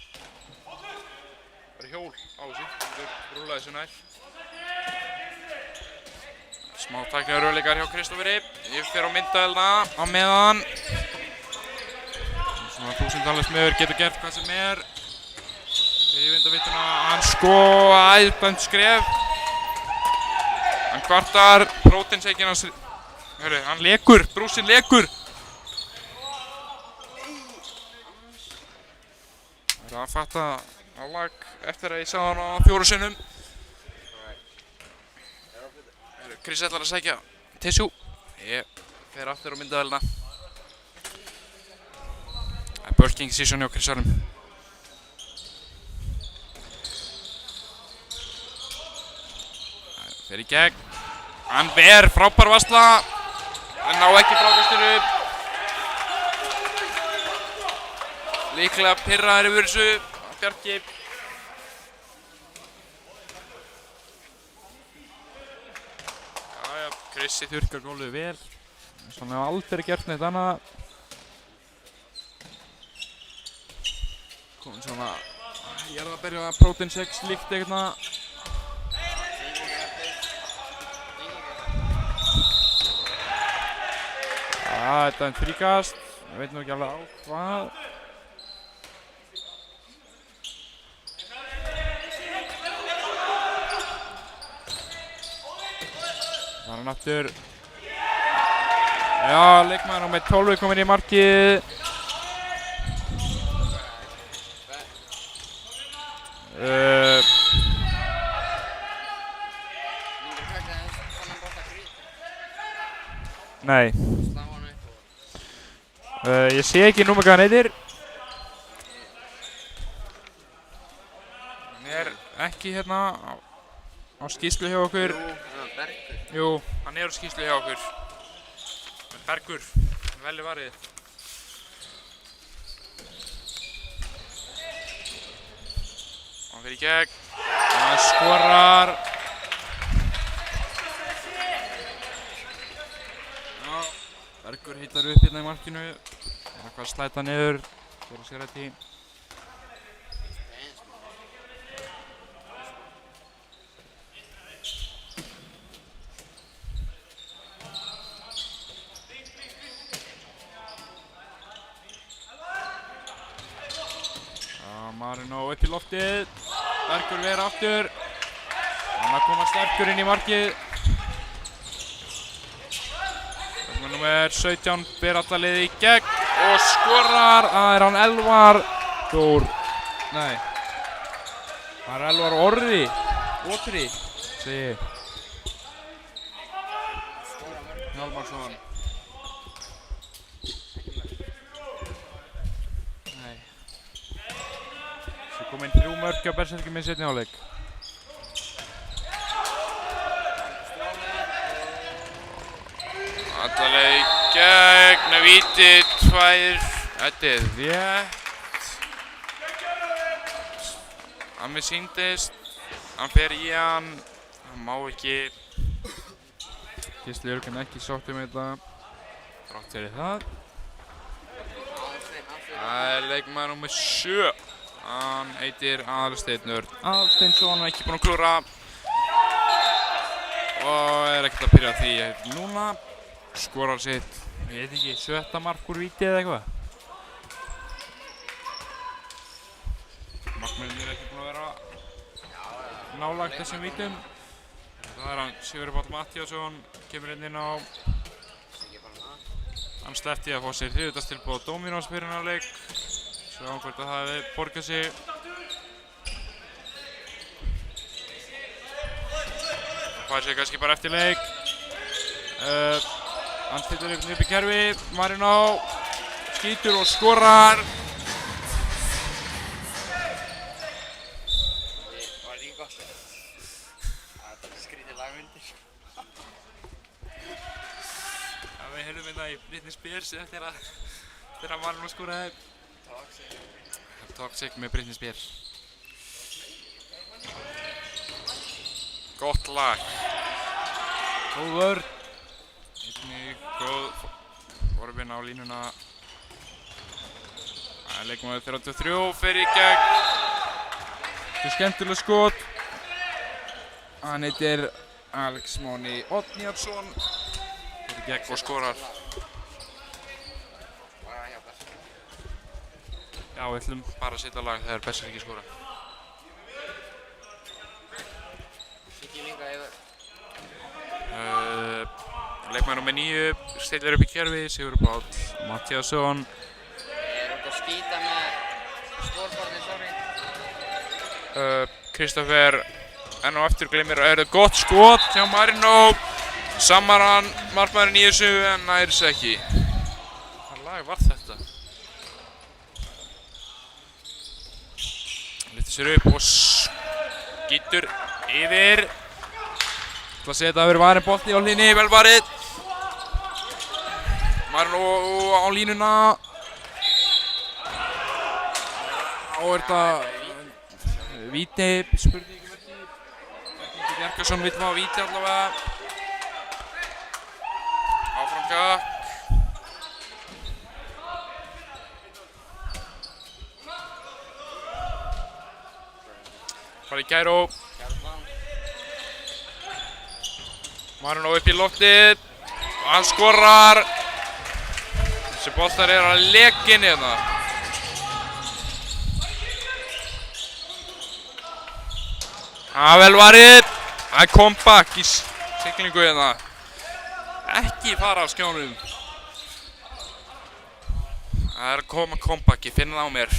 Það hjól á þessu. Þú rúlaði þessu nær. Smá tækniðaröfleikar hjá Kristóferi. Ég fer á myndavelna á meðan. Svona 1000 smiður getur gert hvað sem er. Í vindavittuna, hann æðbænt skref. Hann kvartar, próteinseikin hans, hörru, hann lekur, brúsinn lekur. Það er að fatta álag eftir að ég sá hann á 4 sinnum. Chris ætlar að sækja tissue. Ég fer aftur á myndavelna. Það er bulking season hjá Chris Arum. Fer í gegn. Hann ver, frábær varsla. Hann ná ekki frákastinu. Líklega pirraður yfir þessu. Bjarki. Jæja, Krissi þurrkar gólfið vel. Svona hefur aldrei gert neitt annað. Komin svona jarðarberja protein 6 líkt eitthvað. Þetta er fríkast, ég veit nú ekki alveg á hvað. Það er hann aftur. Já, leikmaður með 12 kominn í markið. Nei. Ég sé ekki númer hvað hann heitir. Hann er ekki hérna á skýrslu hjá okkur. Bergur. Jú, hann er á skýrslu hjá okkur. Bergur, vel varið. Hann fer í gegn. Hann skorar. Bergur heitar upp hérna í markinu. Það er eitthvað að slæta niður. Fyrir sér þetta í. Marino upp í loftið. Bergur ver aftur. Hann að koma sterkur inn í markið. Númer 17 ber alla liði í gegn og skorar. Það er hann Elvar Þór. Nei. Það er Elvar Orri. Otri, segi ég. Hjálmarsson. Nei. Svo kom inn 3 mörk á Berserkjum í seinni hálfleik. Alla leið í gegn, víti, 2 Þetta er rétt. Hann mér sýndist. Hann fer í hann. Hann má ekki. Gísli Jörgen ekki sátt þetta. Þrátt fyrir það. Það er leikmaður númer 7. Hann heitir Aðalsteinn Örn Aðalsteinsson, hann er ekki búinn að klúra. Og er ekkert að byrja því núna. Skorar sitt, ég veit ekki, 7. mark úr víti eða eitthvað. Markmennir er ekki búinn að vera nálægt þessum vítum. Það er hann Sigurður Páll Matthíasson, kemur inn á. Hann sleppti að fá sér þriðjudagstilboð á Dominos byrjunarleik. Sjáum hvort að það hefði borgað sig. Það fær sig kannski bara eftir leik. Hann stillir upp í kerfi. Marino skýtur og skorar. Var ekki gott? Það er skrítið lagmyndir. Við heyrðum þetta í Britney Spears þegar Marino skoraði. Toxic með Britney Spears. Gott lag. Góð vörn. Einnig góð forvinn á línuna. Það er leikmaður 33, fer í gegn. Þetta er skemmtileg skot. Hann heitir Alex Máni Oddnýjarsson. Fer í gegn og skorar. Já, við ætlum bara að setja lag þegar Bessar ekki skora. Siggi líka yfir. Leikmaður númer 9 stillir upp í kerfi, Sigurður Páll Matthíasson. Er út að skýta með skórborðin, sorry. Kristoffer enn og aftur gleymir að það gott skot hjá Marino. Sammar hann markmaðurinn í þessu en nær sig ekki. Hvað lag var þetta? Lyftir sér upp og skýtur yfir. Það sé þetta að vera varinn bolti á hlýni, vel varið. Marino á línuna. Og er þetta víti, spurning ekki. Bjarkarsson vill fá víti allavega. Áfram gakk. Fara í Kæró. Marino upp í loftið. Hann skorar. Þessi boltar er að leka inn hérna. Það er vel varið. Það er comeback í siglingu hérna. Ekki fara af skjánum. Það er að koma comeback, ég finn það á mér.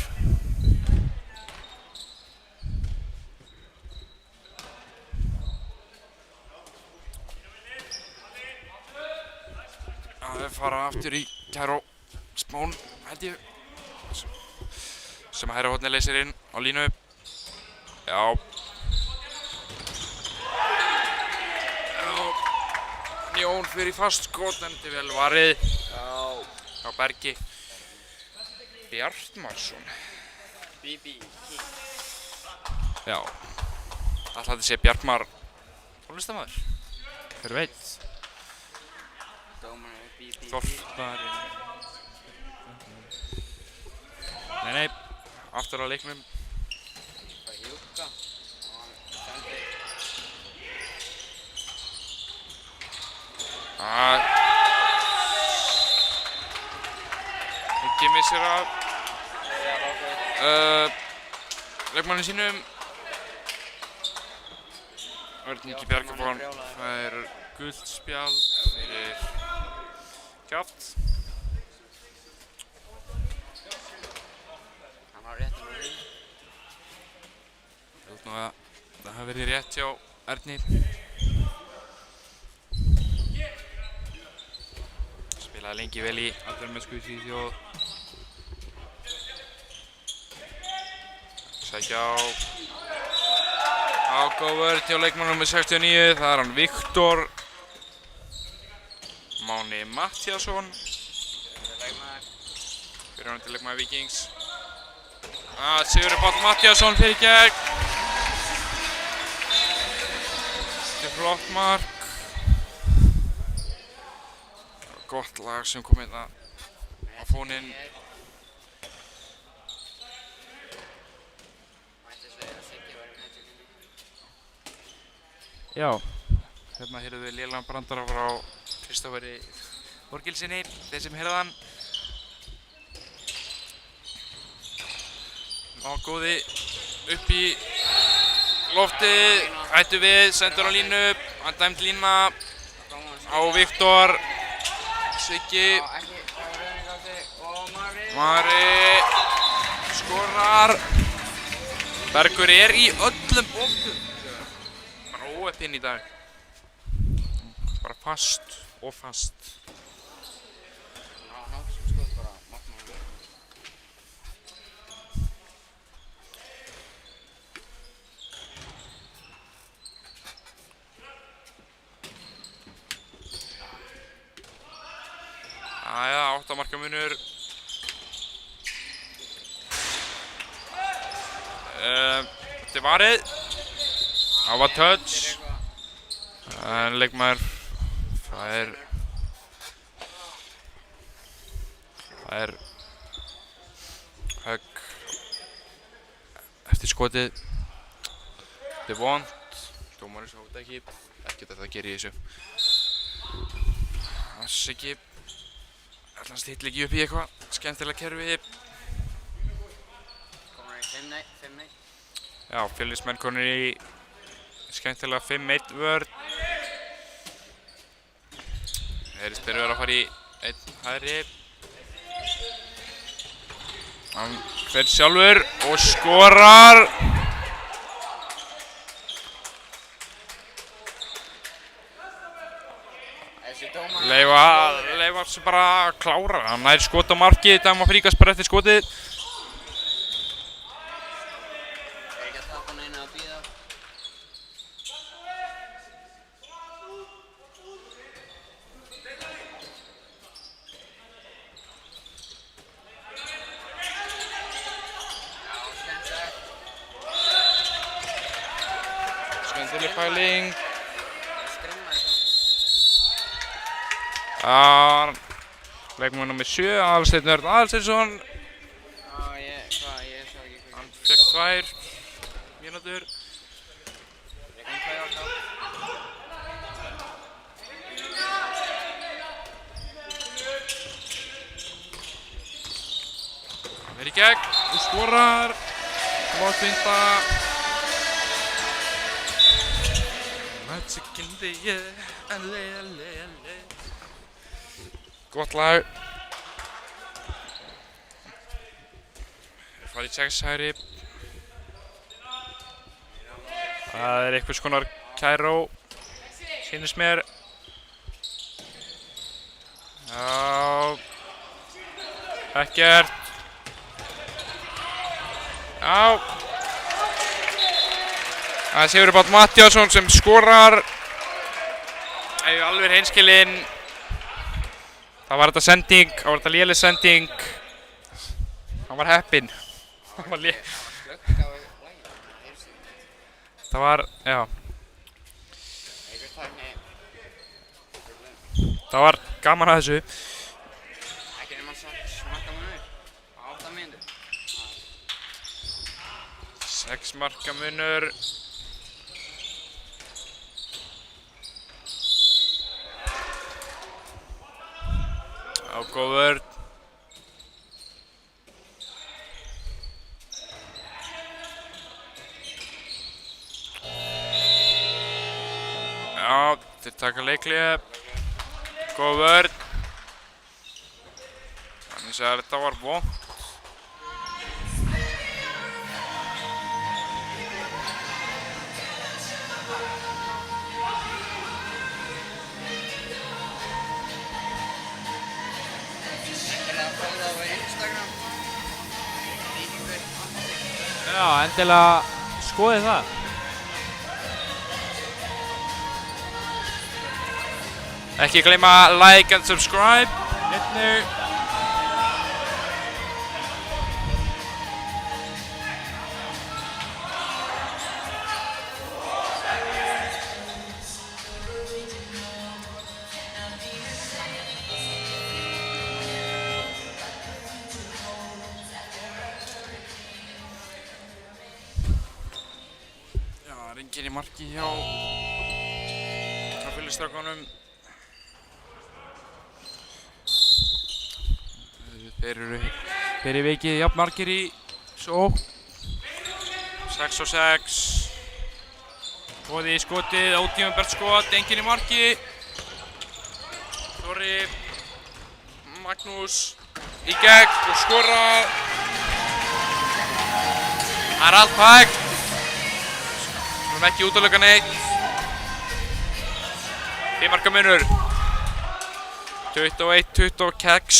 Það er fara aftur í Kæró Spón, held ég. Sem hægra hornið leysir inn á línu. Já. Jón fyrir fast skot, en þetta er vel varið. Já, Bergi. Bjartmarsson. BB King. Já. Alltaf þetta sé Bjartmar tónlistarmaður. Hver veit? Dómarinn BB. Þorparinn. Nei, aftur á leiknum. Það er Júka. Og hann sendi. Ekki missir af leikmannin sínum. Örn Ingi Bjarkarsson fær gult spjald fyrir kjaft. Hann har rétt um því. Ég held nú að það hafi verið rétt hjá Erni. Spilaði lengi vel í atvinnumensku í Svíþjóð. Sækja á góð vörn hjá leikmann númer 69, það er hann Viktor Máni Matthíasson. Byrjunandi leikmaður Víkings. Sigurður Páll Matthíasson fyrir gegn. Þetta er flott mark. Gott lag sem kom hérna á fóninn. Já, hérna heyrðum við lélegan brandara frá Kristóferi Þorgilssyni, þeir sem heyrðu hann. Góði upp í loftið, hættu við, sendur á línu, hann dæmd lína á Viktor, Siggi, Mari skorar, Bergur er í öllum boltum, bara óheppinn í dag, bara fast og fast. Jæja, 8 marka munur. Þetta er varið. Það var touch. En leikmaður það er högg eftir skotið. Þetta er vont. Dómarinn sá þetta ekki. Ekkert að það gera í þessu. Siggi ætla hann stilla ekki upp í eitthvað skemmtilega kerfi. Komur í 5-1. Já, Fjölnismenn komnir í skemmtilega 5-1 vörn. Heyrist þeir vera að fara í einn hægri. Hann fer sjálfur og skorar. Leifa sem bara að klára. Hann nær skot á markið, dæma fríkast bara eftir skotið. Ekki að tapa neina að bíða. Já, skemmtilegt. Skemmtileg pæling. Leikmaður nr. 7, Aðalsteinn Örn Aðalsteinsson. Ég sá ekki hvað. Hann fekk 2 mínútur. Ég kom 2 átta. Hann fer í gegn og skorar. Flott-finta. Magic in the air. Gott lag. Farið í 6 hægri. Það er einhvers konar kæró, sýnist mér. Já, ekkert. Já. Það er Sigurður Páll Matthíasson sem skorar. Það er alveg hreinskilinn. Það var þetta sending, það var þetta léleg sending. Hann var heppinn. Það var, já. Það var gaman að þessu. Ekki nema 6 marka munur á 8 mínútur. 6 marka munur. Á góð vörn. Já, þeir taka leiklega. Góð vörn. Þannig að þetta var vont. Já, endilega skoðið það. Ekki gleyma like and subscribe. Einnig. Enginn í marki hjá Fylkisstrákunum. Þeir eru vikið jafn margir í sókn. 6 og 6. Boði í skotið, ótímabært skot, enginn í marki. Þorri, Magnús í gegn og skorar. Það er allt hægt. Skulum ekki útiloka neitt. 5 marka munur. 21-20 keks.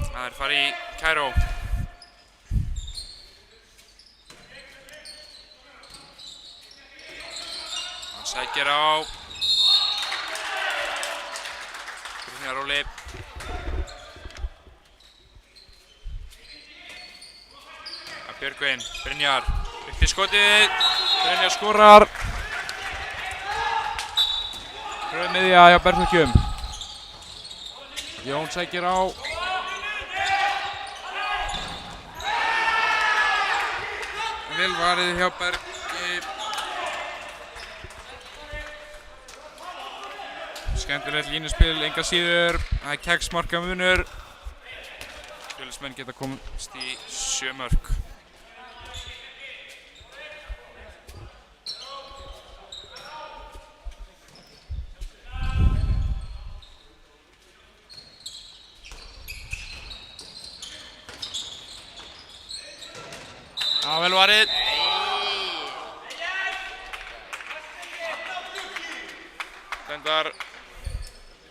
Það er farið í Kæró. Hann sækir á Brynjar Óli. Björgvin, Brynjar upp í skotið. Brynjar skorar. Rauð miðja hjá Bergþórskum. Jón sækir á. Vel varið hjá Bergi. Skemmtilegt línuspil, enga síður. Það er keks marka munur. Fjölnismenn geta komist í 7 mörk. Já, vel varið. Stendar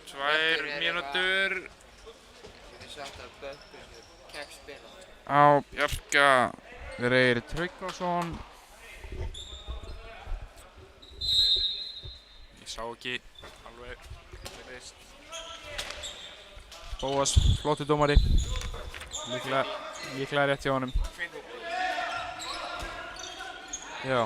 2 mínútur á Bjarka Freyr Tryggvason. Ég sá ekki alveg veist. Bóas, flottur dómari. Líklega rétt hjá honum. Já.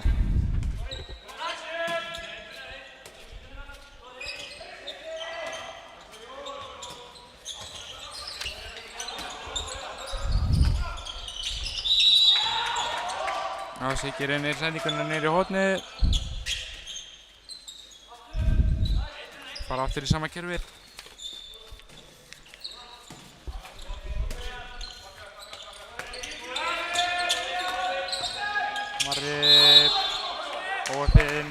Siggi reynir sendinguna niður í hornið. Fara aftur í sama kerfi. Marri óöppin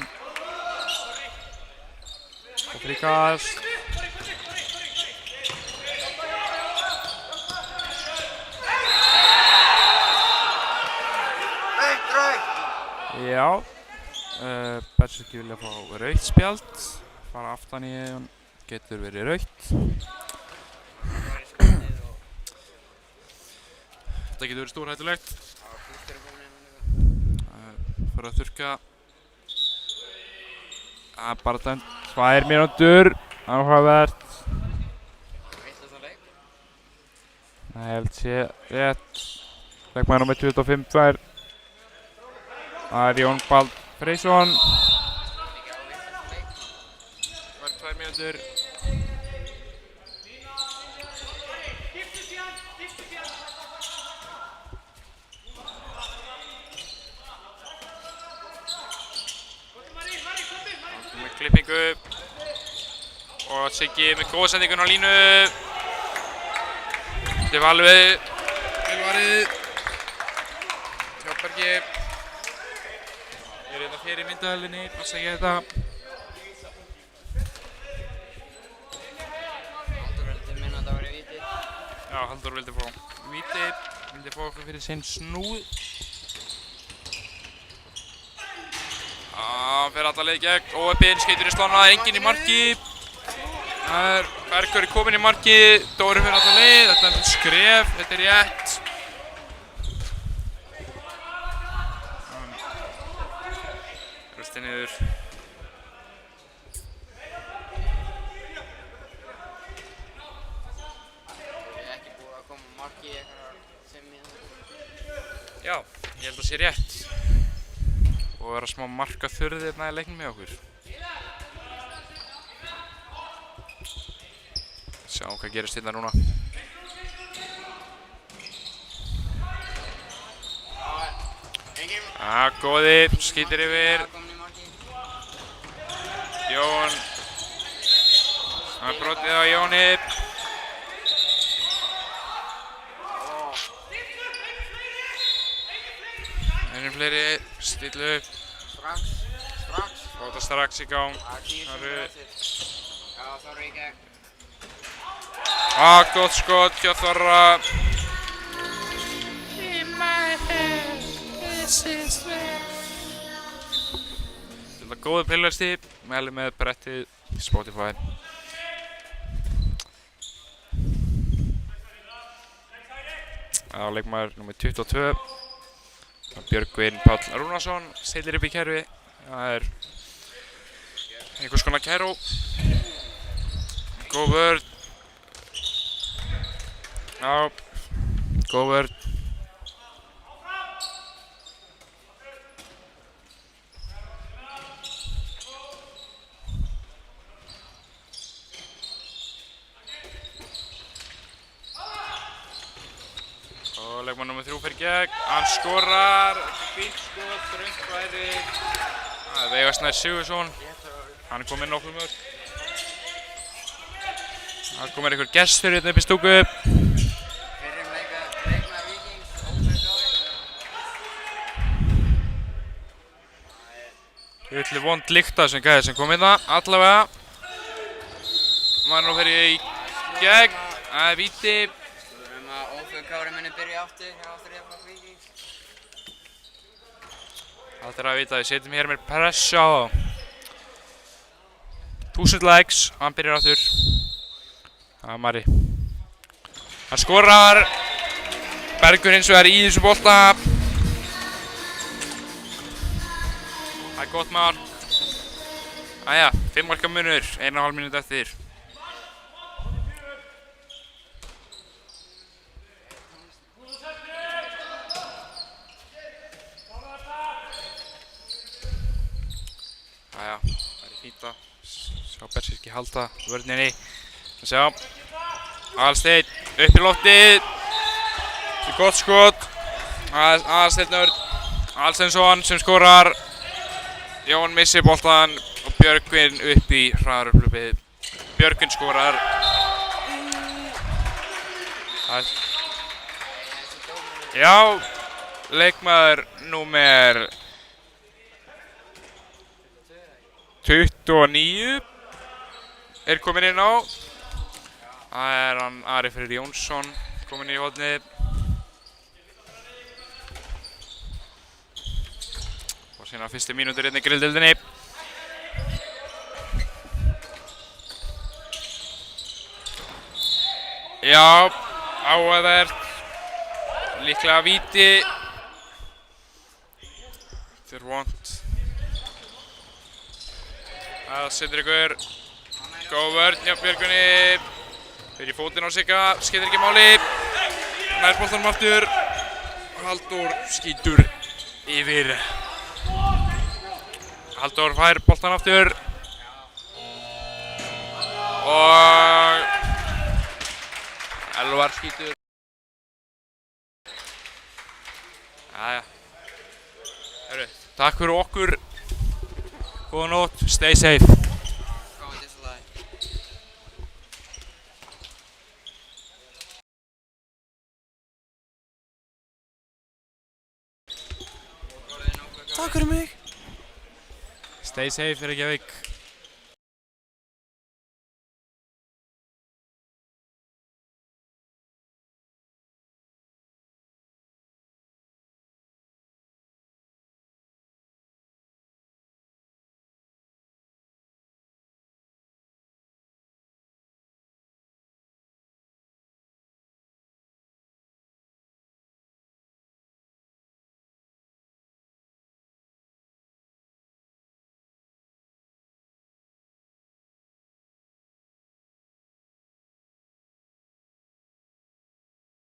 og fríkast. Já, Berserki vilja fá rautt spjald, fara aftan í hann, getur verið rautt. Þetta getur verið stórhættulegt. Fara að þurrka. Bara dæmt 2 mínútur, áhugavert. Það held sé rétt. Leikmaður númer 25 tvær. Það er Jón Bald Freysson. Það er 2 mínútur. Með klippingu. Og Siggi með góða sendingun á línu. Þetta er alveg vel varið. Hjálparki. Ég er hérna fyrir myndaðalinni, passa ekki þetta. Halldór vildi minna að það væri víti. Já, Halldór vildi fá víti, vildi fá okkur fyrir sinn snúð. Það fer alla leið gegn, óöppin, skeytur í slána, það er enginn í marki. Það er Bergur kominn í marki, Dóri fer alla leið, þetta er skref, þetta er rétt. Niður. Ég er ekki búið að koma marki í eitthvað 5 mínútur. Já, ég held að sé rétt. Og vera smá marka þurrið hérna í leiknum með okkur. Sjá hvað gerist hérna núna. Góði, skýtir yfir. Komin í markið. Jón. Brotið á Jóni. Ennum fleiri, stillu upp. Strax. Fóta strax í gang. Það er 10 Það sekúndur eru- eftir. Já, Þorri í gegn. Gott skot hjá Þorra. Þetta er góður playlisti, mæli með brettið Spotify. Leikmaður nr. 22. Björgvin Páll Rúnarsson stillir upp í kerfi. Það er einhvers konar kæró. Góð vörn. Já, góð vörn. Og leikmann nr. 3 fer í gegn. Hann skorar. Fínt skot, þröngt færi. Það er Veigar Snær Sigurðsson. Hann er kominn nokkuð mörg. Það komir einhver gestur hérna upp í stúku. Fyrrum leikmaður Víkings, Ófreyr Kári. Villi vond lykt af þessum gæði sem kom hérna, allavega. Maður nú fer í gegn. Það er víti. Að Ófreyr Kári muni byrja aftur hjá þriðja flokk Víkings. Allt er að vita, við setjum hér með pressu á þá. 1000 likes, hann byrjar aftur. Það er Mari. Hann skorar. Bergur hins vegar í þessum bolta. Það er gott mark. Æja, 5 marka munur, 1,5 mínútu eftir. Æja, það er fínt að sjá Berserki halda vörninni. Sjá, Aðalsteinn upp í loftið. Það er gott skot. Aðalsteinn Örn Alsteinsson sem skorar. Jón missir boltan og Björgvin upp í hraðarupplaupið. Björgvin skorar. Já, leikmaður númer 29 er kominn inn á. Það er hann Ari Freyr Jónsson kominn í hornið. Og síðan fyrstu mínútur hérna í grilldeildinni. Já, áhugavert. Líklega víti. Þetta er vont. Það setur ykkur. Góð vörn hjá Björgunni. Fyrir fótinn á Sigga, skiptir ekki máli. Nær boltanum aftur. Halldór skýtur yfir. Halldór fær boltan aftur. Og Elvar skýtur. Jæja. Herru, takk fyrir okkur. Góða nótt, stay safe. Takk fyrir mig. Stay safe, Reykjavík.